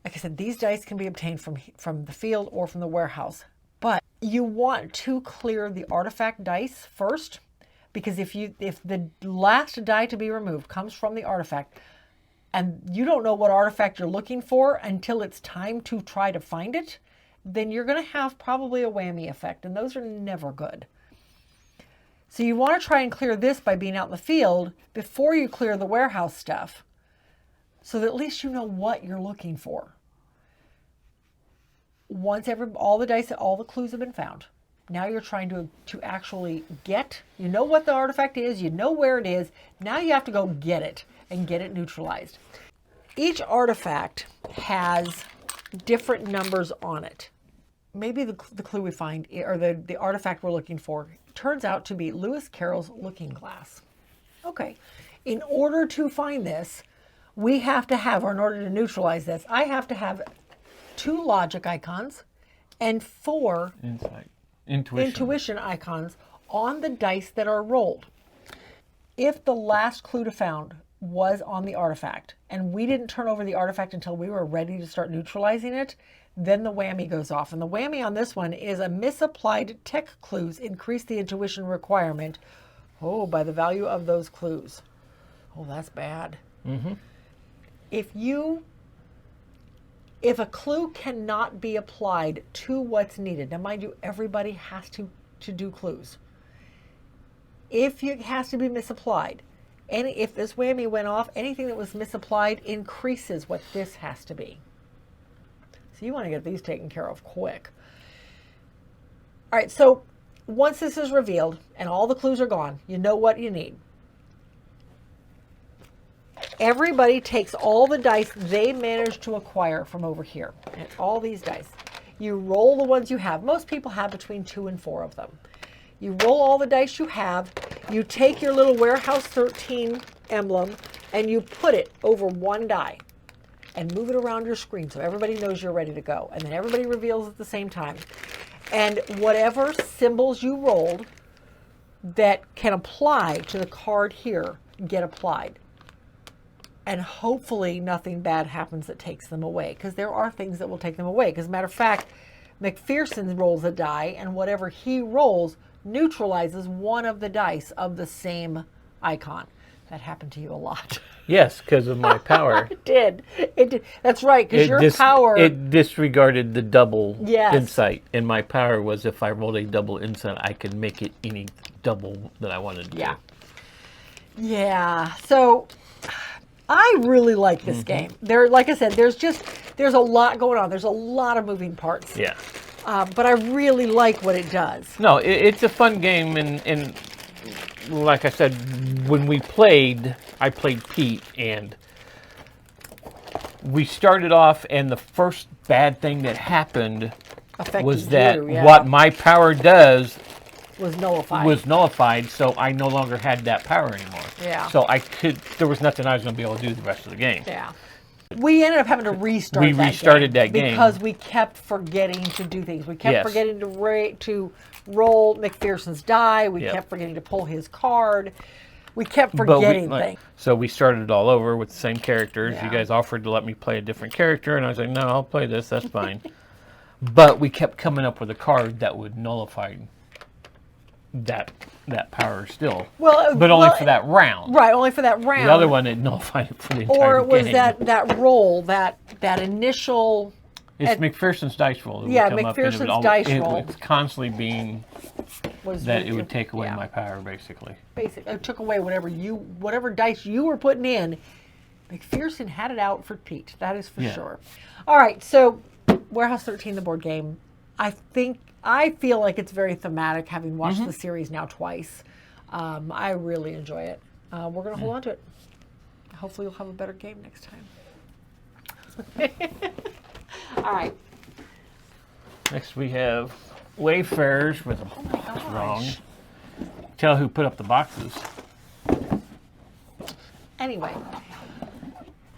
Like I said, these dice can be obtained from the field or from the warehouse. But you want to clear the artifact dice first, because if the last die to be removed comes from the artifact, and you don't know what artifact you're looking for until it's time to try to find it, then you're going to have probably a whammy effect, and those are never good. So you want to try and clear this by being out in the field before you clear the warehouse stuff, so that at least you know what you're looking for. Once all the clues have been found, now you're trying to actually you know what the artifact is, you know where it is, now you have to go get it and get it neutralized. Each artifact has different numbers on it. Maybe the clue we find, or the artifact we're looking for, turns out to be Lewis Carroll's looking glass. Okay, in order to find this, we have to have, or in order to neutralize this, I have to have 2 logic icons and 4 intuition icons on the dice that are rolled. If the last clue to found was on the artifact, and we didn't turn over the artifact until we were ready to start neutralizing it, then the whammy goes off. And the whammy on this one is a misapplied tech clues increase the intuition requirement. Oh, by the value of those clues. Oh, that's bad. Mm-hmm. If a clue cannot be applied to what's needed, now mind you, everybody has to do clues. If it has to be misapplied, and if this whammy went off, anything that was misapplied increases what this has to be. So you want to get these taken care of quick. All right, so once this is revealed and all the clues are gone, you know what you need. Everybody takes all the dice they managed to acquire from over here, and all these dice. You roll the ones you have. Most people have between 2 and 4 of them. You roll all the dice you have. You take your little Warehouse 13 emblem and you put it over one die and move it around your screen so everybody knows you're ready to go. And then everybody reveals at the same time. And whatever symbols you rolled that can apply to the card here get applied. And hopefully nothing bad happens that takes them away, because there are things that will take them away. Because as a matter of fact, McPherson rolls a die, and whatever he rolls neutralizes one of the dice of the same icon. That happened to you a lot. Yes, because of my power. It did. That's right, because your power... It disregarded the double yes. insight, and my power was if I rolled a double insight, I could make it any double that I wanted to. Yeah. Yeah, so... I really like this game. Like I said, there's a lot going on. There's a lot of moving parts. Yeah. But I really like what it does. No, it's a fun game, and like I said, when we played, I played Pete, and we started off, and the first bad thing that happened was that what my power does was nullified, so I no longer had that power anymore. Yeah. So there was nothing I was going to be able to do the rest of the game. Yeah. We ended up having to restart that game. We restarted that game. Because we kept forgetting to do things. We kept forgetting to roll McPherson's die. We kept forgetting to pull his card. We kept But forgetting things. so we started it all over with the same characters. Yeah. You guys offered to let me play a different character, and I was like, no, I'll play this. That's fine. But we kept coming up with a card that would nullify that power still. Well, but only for that round. Right, only for that round. The other one, it nullified it for the entire game. Or it was that roll, that initial... It's McPherson's dice roll. That Yeah, would come up, and McPherson's dice roll. It was constantly being that it would take away yeah. my power, basically. Basically, it took away whatever dice you were putting in. McPherson had it out for Pete. That is for sure. All right, so Warehouse 13, the board game. I feel like it's very thematic, having watched the series now twice. I really enjoy it. We're going to hold on to it. Hopefully, you'll have a better game next time. All right. Next, we have Wayfarers with wrong. Tell who put up the boxes. Anyway,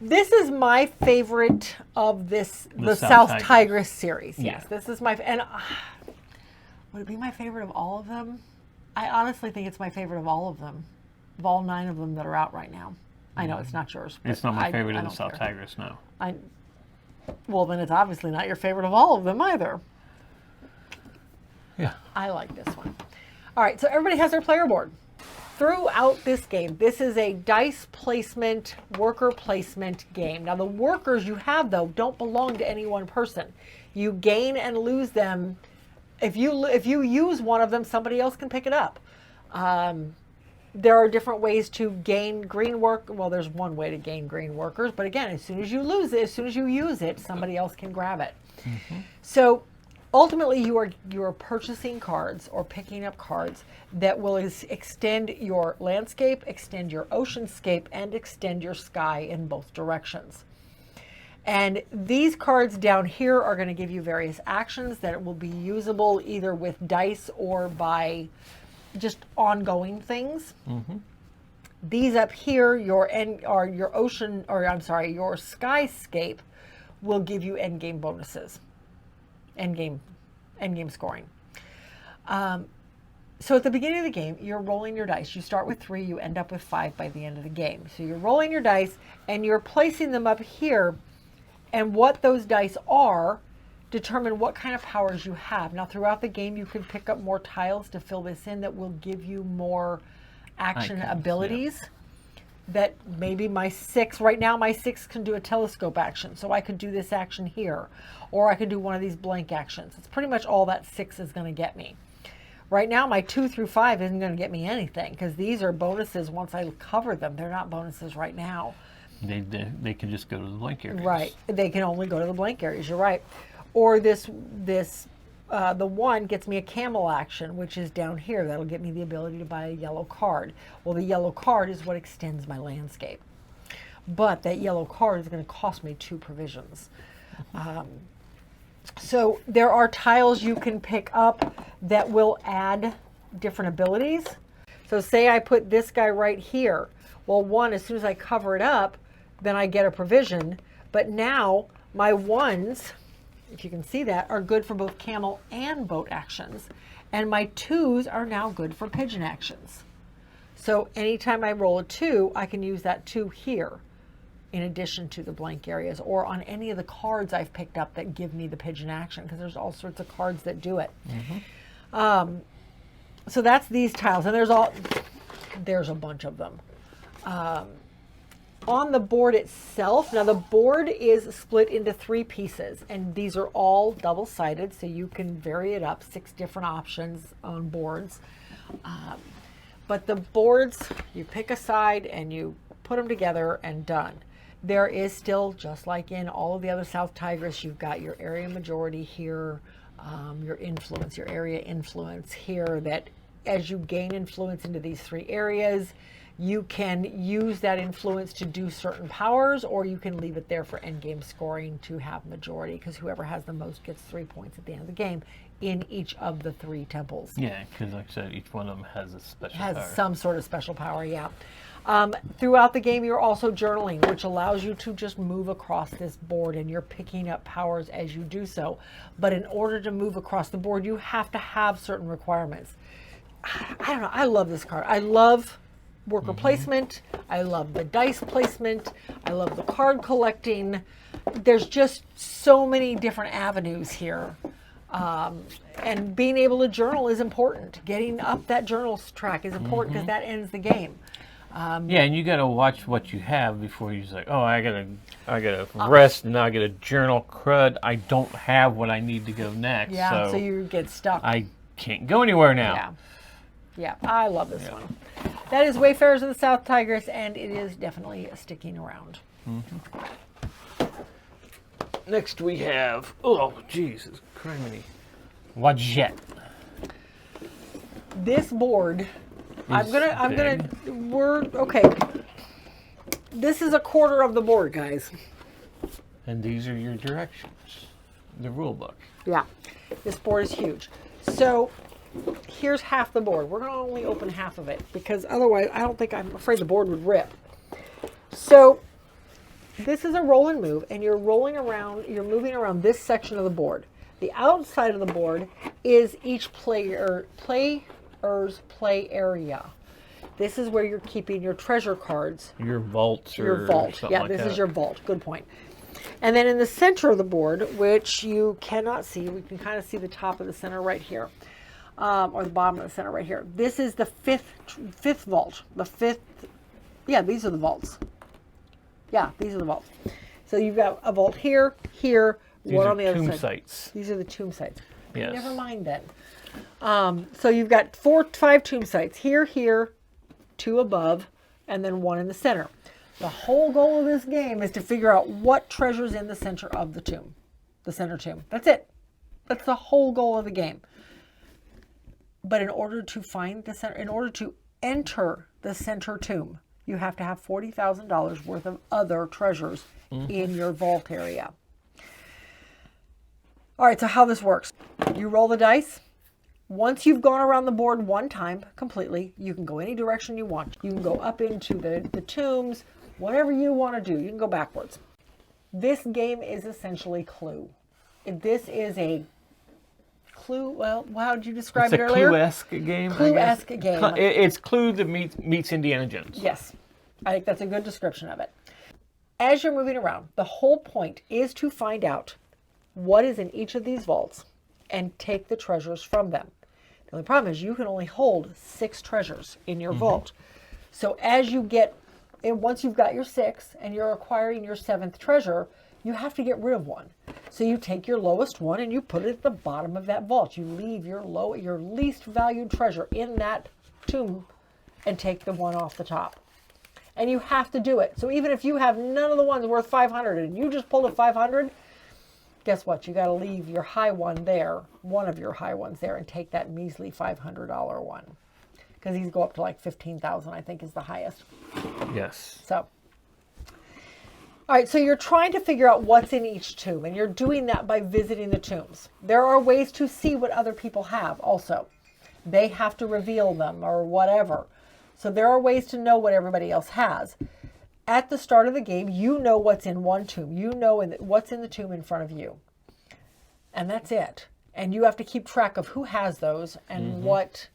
this is my favorite of the South Tigris series. Yes, this is my and would it be my favorite of all of them? I honestly think it's my favorite of all of them, of all 9 of them that are out right now. I know it's not yours. It's not my favorite of the South Tigris, no. Well, then it's obviously not your favorite of all of them either. Yeah. I like this one. All right, so everybody has their player board. Throughout this game, this is a dice placement, worker placement game. Now, the workers you have, though, don't belong to any one person. You gain and lose them. If you use one of them, somebody else can pick it up. There are different ways to gain green work. Well, there's one way to gain green workers, but again, as soon as you lose it, as soon as you use it, somebody else can grab it. So ultimately, you are purchasing cards or picking up cards that will extend your landscape, extend your oceanscape, and extend your sky in both directions. And these cards down here are going to give you various actions that will be usable either with dice or by just ongoing things. These up here, your skyscape will give you endgame bonuses, endgame scoring. So at the beginning of the game, you're rolling your dice. You start with 3, you end up with 5 by the end of the game. So you're rolling your dice and you're placing them up here, and what those dice are determine what kind of powers you have. Now, throughout the game, you can pick up more tiles to fill this in that will give you more action abilities. That maybe my 6, right now my 6 can do a telescope action, so I could do this action here, or I could do one of these blank actions. It's pretty much all that 6 is going to get me. Right now, my 2 through 5 isn't going to get me anything, because these are bonuses once I cover them. They're not bonuses right now. They can just go to the blank areas. Right. They can only go to the blank areas. You're right. Or the 1 gets me a camel action, which is down here. That'll get me the ability to buy a yellow card. Well, the yellow card is what extends my landscape. But that yellow card is going to cost me 2 provisions. So there are tiles you can pick up that will add different abilities. So say I put this guy right here. Well, 1, as soon as I cover it up, then I get a provision. But now my 1s, if you can see that, are good for both camel and boat actions. And my 2s are now good for pigeon actions. So anytime I roll a 2, I can use that 2 here in addition to the blank areas, or on any of the cards I've picked up that give me the pigeon action, because there's all sorts of cards that do it. So that's these tiles, and there's a bunch of them. On the board itself, now the board is split into 3 pieces, and these are all double-sided, so you can vary it up, 6 different options on boards. But the boards, you pick a side and you put them together and done. There is still, just like in all of the other South Tigris, you've got your area majority here, your influence, your area influence here, that as you gain influence into these 3 areas, you can use that influence to do certain powers, or you can leave it there for endgame scoring to have majority, because whoever has the most gets 3 points at the end of the game in each of the 3 temples. Yeah, because like I said, each one of them has a special power. Has some sort of special power, yeah. Throughout the game, you're also journaling, which allows you to just move across this board, and you're picking up powers as you do so. But in order to move across the board, you have to have certain requirements. I don't know. I love this card. I love worker placement. I love the dice placement. I love the card collecting. There's just so many different avenues here. And being able to journal is important. Getting up that journal track is important because that ends the game. Yeah, and you got to watch what you have before you just like, oh, I gotta rest, and now I got to journal. Crud, I don't have what I need to go next. Yeah, so you get stuck. I can't go anywhere now. Yeah, yeah, I love this one. That is Wayfarers of the South Tigris, and it is definitely sticking around. Next we have, oh, Jesus, criminy, Wadjet. This board, okay. This is a quarter of the board, guys. And these are your directions, the rule book. Yeah, this board is huge. So here's half the board. We're going to only open half of it because otherwise I'm afraid the board would rip. So this is a roll and move, and you're moving around this section of the board. The outside of the board is each player's play area. This is where you're keeping your treasure cards. Your vaults or your vault. something Yeah, like this that. is your vault. Good point. And then in the center of the board, which you cannot see, we can kind of see the top of the center right here, or the bottom of the center right here. This is the fifth vault. Yeah, these are the vaults. Yeah, these are the vaults. So you've got a vault here, one on the other side. Tomb sites. These are the tomb sites. Yes. Never mind then. So you've got 5 tomb sites. Here, 2 above, and then 1 in the center. The whole goal of this game is to figure out what treasure's in the center of the tomb. The center tomb. That's it. That's the whole goal of the game. But in order to find the center, in order to enter the center tomb, you have to have $40,000 worth of other treasures in your vault area. All right, so how this works. You roll the dice. Once you've gone around the board one time completely, you can go any direction you want. You can go up into the tombs, whatever you want to do. You can go backwards. This game is essentially Clue. This is a Clue, well, how did you describe it earlier? It's a Clue-esque game, Clue-esque game. It's Clue that meets Indiana Jones. Yes, I think that's a good description of it. As you're moving around, the whole point is to find out what is in each of these vaults and take the treasures from them. The only problem is you can only hold 6 treasures in your vault. So as you once you've got your 6 and you're acquiring your 7th treasure, you have to get rid of one. So you take your lowest one and you put it at the bottom of that vault. You leave your least valued treasure in that tomb and take the one off the top. And you have to do it. So even if you have none of the ones worth 500 and you just pulled a 500, guess what? You got to leave your high one there, one of your high ones there, and take that measly $500 one. Because these go up to like 15,000, I think, is the highest. Yes. So, all right, so you're trying to figure out what's in each tomb, and you're doing that by visiting the tombs. There are ways to see what other people have also. They have to reveal them or whatever. So there are ways to know what everybody else has. At the start of the game, you know what's in one tomb. You know what's in the tomb in front of you. And that's it. And you have to keep track of who has those and what's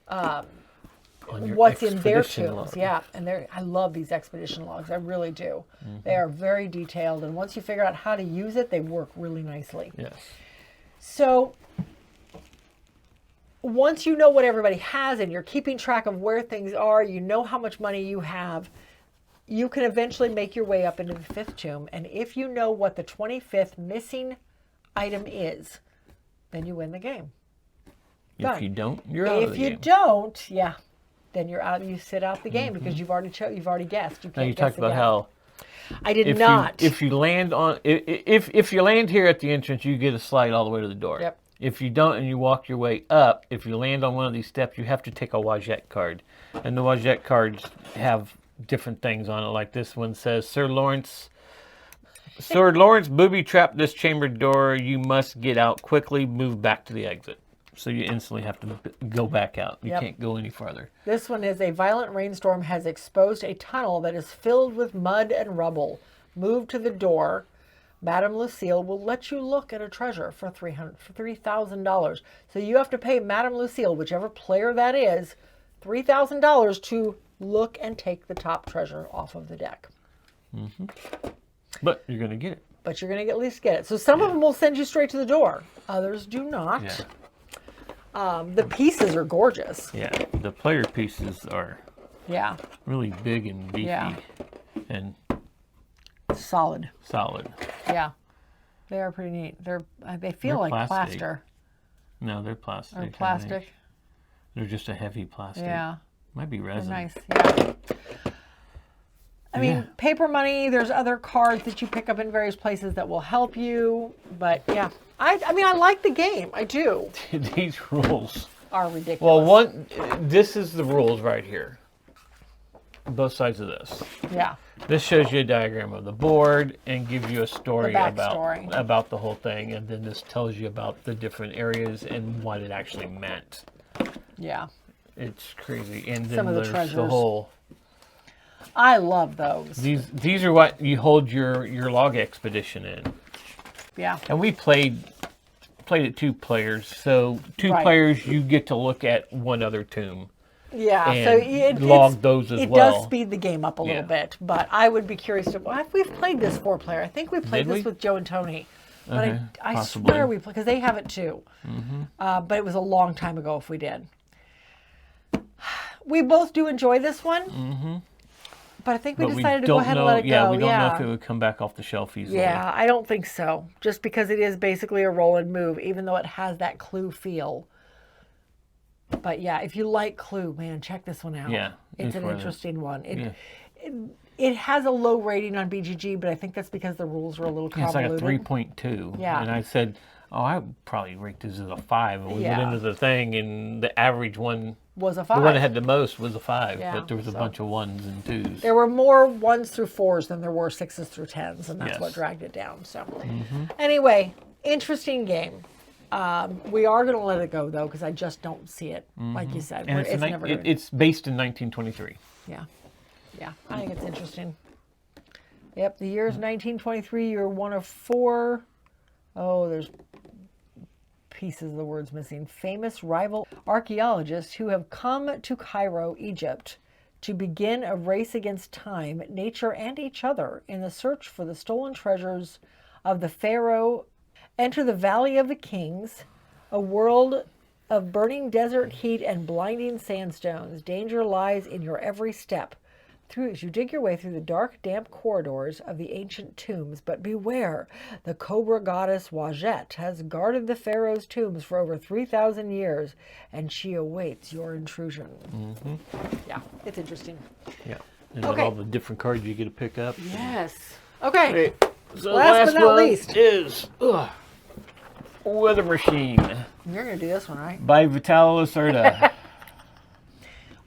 in their tombs. Log. Yeah, and I love these expedition logs. I really do. They are very detailed, and once you figure out how to use it, they work really nicely. Yes. So once you know what everybody has and you're keeping track of where things are, you know how much money you have, you can eventually make your way up into the 5th tomb. And if you know what the 25th missing item is, then you win the game. Done. If you don't, you're out of the game. If you don't, yeah, then you're out. You sit out the game because you've already guessed. You can't Now you guess talked about again. how I did not. If you land if you land here at the entrance, you get a slide all the way to the door. Yep. If you don't and you walk your way up, if you land on one of these steps, you have to take a Wadjet card, and the Wadjet cards have different things on it. Like this one says, Sir Lawrence booby trapped this chamber door. You must get out quickly. Move back to the exit. So you instantly have to go back out. You can't go any farther. This one is a violent rainstorm has exposed a tunnel that is filled with mud and rubble. Move to the door. Madame Lucille will let you look at a treasure for $3,000. So you have to pay Madame Lucille, whichever player that is, $3,000 to look and take the top treasure off of the deck. But you're going to get it. But you're going to at least get it. So some of them will send you straight to the door. Others do not. Yeah. The pieces are gorgeous. Yeah, the player pieces are really big and beefy and solid. Yeah, they are pretty neat. They feel like plastic. plaster. No, they're plastic. Or plastic. They're just a heavy plastic. Yeah. Might be resin. They're nice. Yeah. I mean, paper money, there's other cards that you pick up in various places that will help you. But yeah, I mean, I like the game. I do. These rules are ridiculous. Well, this is the rules right here. Both sides of this. Yeah. This shows you a diagram of the board and gives you a story backstory. about the whole thing. And then this tells you about the different areas and what it actually meant. Yeah. It's crazy. And then Some of the there's treasures. the whole... I love those. These are what you hold your log expedition in. Yeah. And we played it 2 players. So 2 players, you get to look at one other tomb. Yeah, and log those as well. It does speed the game up a little bit, but I would be curious to. We've played this 4-player. I think we played this with Joe and Tony, but I swear we played because they have it too. But it was a long time ago if we did. We both do enjoy this one, but I think we decided to go ahead and let it go. Yeah, we don't know if it would come back off the shelf easily. Yeah, I don't think so. Just because it is basically a roll and move, even though it has that Clue feel. But yeah, if you like Clue, man, check this one out. Yeah, it's an interesting one. It has a low rating on BGG, but I think that's because the rules were a little convoluted. It's like a 3.2. Yeah. And I said, I would probably rate this as a 5. And we went into the thing, and the average one was a 5. The one that had the most was a 5, Yeah, but there was a bunch of 1s and 2s. There were more 1s through 4s than there were 6s through 10s, and that's what dragged it down. So, anyway, interesting game. We are going to let it go, though, because I just don't see it, like you said. And it's based in 1923. Yeah. Yeah, I think it's interesting. Yep, the year is 1923. You're one of 4. Oh, there's pieces of the words missing. Famous rival archaeologists who have come to Cairo, Egypt, to begin a race against time, nature, and each other in the search for the stolen treasures of the pharaoh. Enter the Valley of the Kings, a world of burning desert heat and blinding sandstones. Danger lies in your every step. As you dig your way through the dark, damp corridors of the ancient tombs, but beware, the cobra goddess Wadjet has guarded the pharaoh's tombs for over 3,000 years, and she awaits your intrusion. Yeah, it's interesting. Yeah, and then all the different cards you get to pick up. Yes. Okay. So last but not least is Weather Machine. You're going to do this one, right? By Vital Lacerda.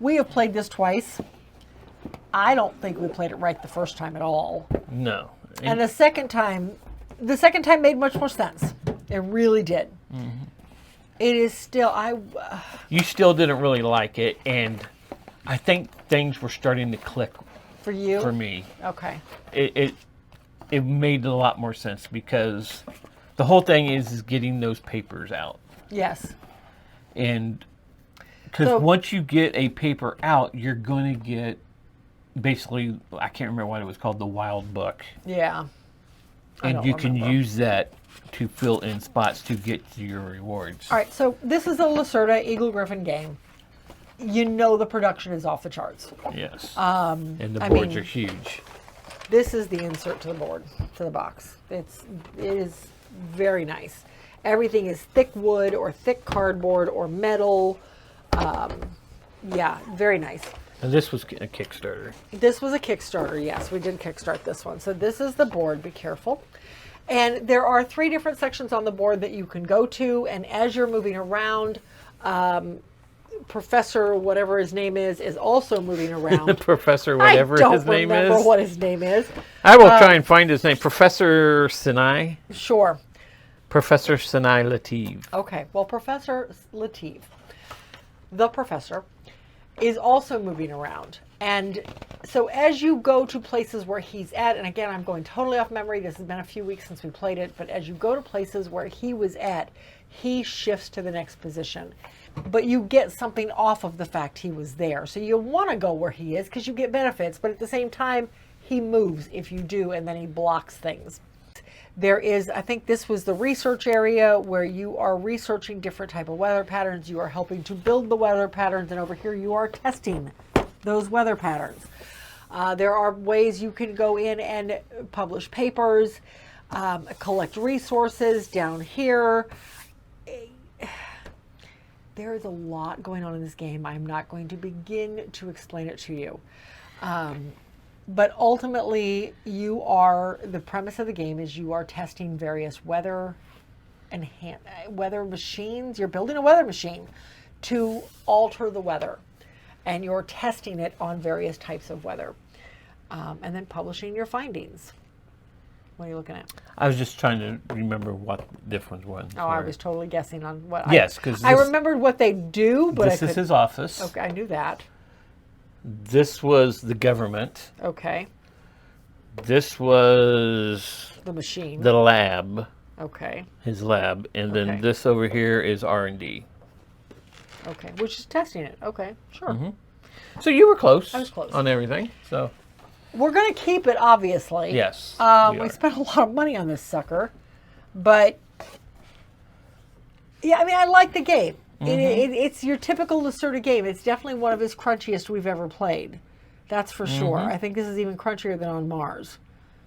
We have played this twice. I don't think we played it right the first time at all. No. And the second time made much more sense. It really did. It is still, You still didn't really like it, and I think things were starting to click. For you? For me. Okay. It made a lot more sense because the whole thing is getting those papers out. Yes. And because once you get a paper out, you're going to get basically, I can't remember what it was called, the Wild Book. Yeah. And you can use that to fill in spots to get your rewards. All right, so this is a Lacerda Eagle Griffin game. You know the production is off the charts. Yes. And the boards are huge. This is the insert to the board, to the box. It is very nice. Everything is thick wood or thick cardboard or metal. Yeah, very nice. And this was a Kickstarter. This was a Kickstarter, yes. We did kickstart this one. So this is the board. Be careful. And there are 3 different sections on the board that you can go to. And as you're moving around, Professor, whatever his name is also moving around. Professor, whatever his name is. I don't remember what his name is. I will try and find his name. Professor Sinai? Sure. Professor Sinai Latif. Okay. Well, Professor Latif, the professor, is also moving around. And so as you go to places where he's at, and again, I'm going totally off memory. This has been a few weeks since we played it. But as you go to places where he was at, he shifts to the next position. But you get something off of the fact he was there. So you want to go where he is because you get benefits. But at the same time, he moves if you do, and then he blocks things. There is, I think this was the research area where you are researching different type of weather patterns. You are helping to build the weather patterns, and over here you are testing those weather patterns. There are ways you can go in and publish papers, collect resources down here. There is a lot going on in this game. I'm not going to begin to explain it to you. But ultimately, the premise of the game is you are testing various weather machines. You're building a weather machine to alter the weather. And you're testing it on various types of weather. And then publishing your findings. What are you looking at? I was just trying to remember what the difference was. Oh, I was totally guessing on what. Yes, because I remembered what they do, but this is his office. Okay, I knew that. This was the government. Okay. This was The machine. the lab. Okay. His lab, and then Okay. this over here is R&D. Okay, which is testing it. Okay, sure. Mm-hmm. So you were close. I was close. On everything. So We're going to keep it, obviously. yes, we spent a lot of money on this sucker, but yeah, I mean, I like the game. It's your typical Lacerda game. It's definitely one of his crunchiest we've ever played. That's for sure. I think this is even crunchier than on Mars.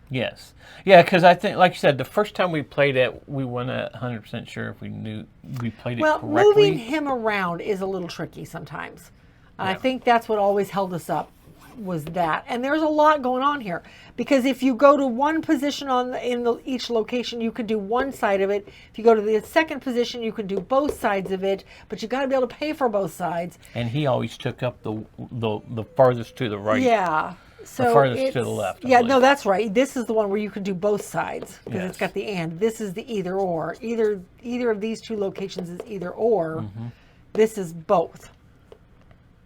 Yes. Yeah, because I think, like you said, the first time we played it, we weren't 100% sure if we knew we played it correctly. Well, moving him around is a little tricky sometimes. And I think that's what always held us up, was that. And there's a lot going on here. Because if you go to one position each location, you can do one side of it. If you go to the second position, you can do both sides of it. But you got to be able to pay for both sides. And he always took up the farthest to the right. Yeah. So the farthest to the left. Yeah, no, that's right. This is the one where you can do both sides because Yes. it's got the and. This is the either or. Either of these two locations is either or. This is both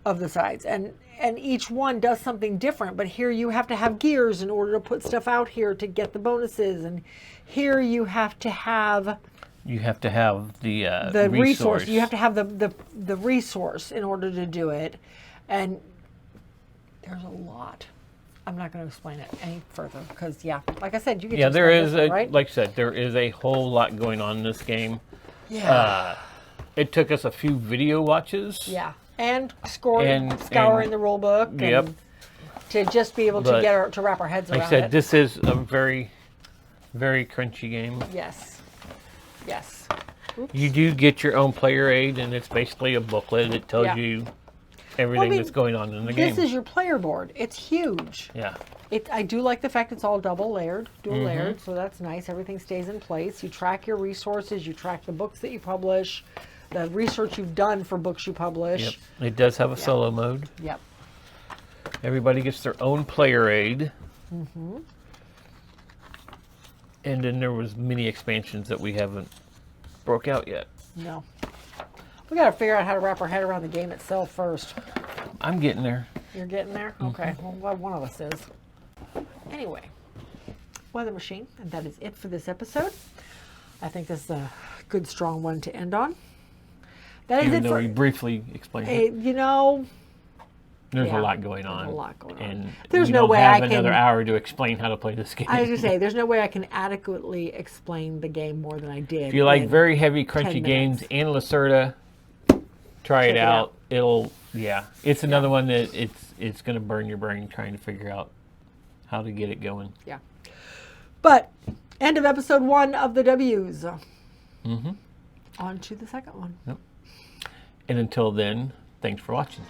of the sides, and each one does something different. But here you have to have gears in order to put stuff out here to get the bonuses, and here you have to have the resource. You have to have the resource in order to do it, and there's a lot. I'm not going to explain it any further because, like I said, you get to there is right? like I said, there is a whole lot going on in this game. Yeah. It took us a few video watches. Yeah. And scouring the rule book. Yep. And to just be able to to wrap our heads around Like I said, it. this is a very, very crunchy game. Yes. Yes. Oops. You do get your own player aid, and it's basically a booklet. It tells you everything that's going on in the game. This is your player board. It's huge. Yeah. I do like the fact it's all dual layered, so that's nice. Everything stays in place. You track your resources. You track the books that you publish, the research you've done for books you publish. Yep. It does have a solo mode. Yep. Everybody gets their own player aid. And then there was mini expansions that we haven't broke out yet. No. We got to figure out how to wrap our head around the game itself first. I'm getting there. You're getting there? Okay. Well, I'm glad one of us is. Anyway, Weather Machine, and that is it for this episode. I think this is a good, strong one to end on. That is Even it though for, we briefly explained it. you know, There's a lot going on. There's a lot going on. And There's we no don't way have I another can- hour to explain how to play this game. I was just say, there's no way I can adequately explain the game more than I did. If you like in very heavy, 10 crunchy games minutes. and Lacerda, try Check it it out. out. It's another one that it's going to burn your brain trying to figure out how to get it going. Yeah. But, end of episode 1 of the W's. On to the second one. And until then, thanks for watching.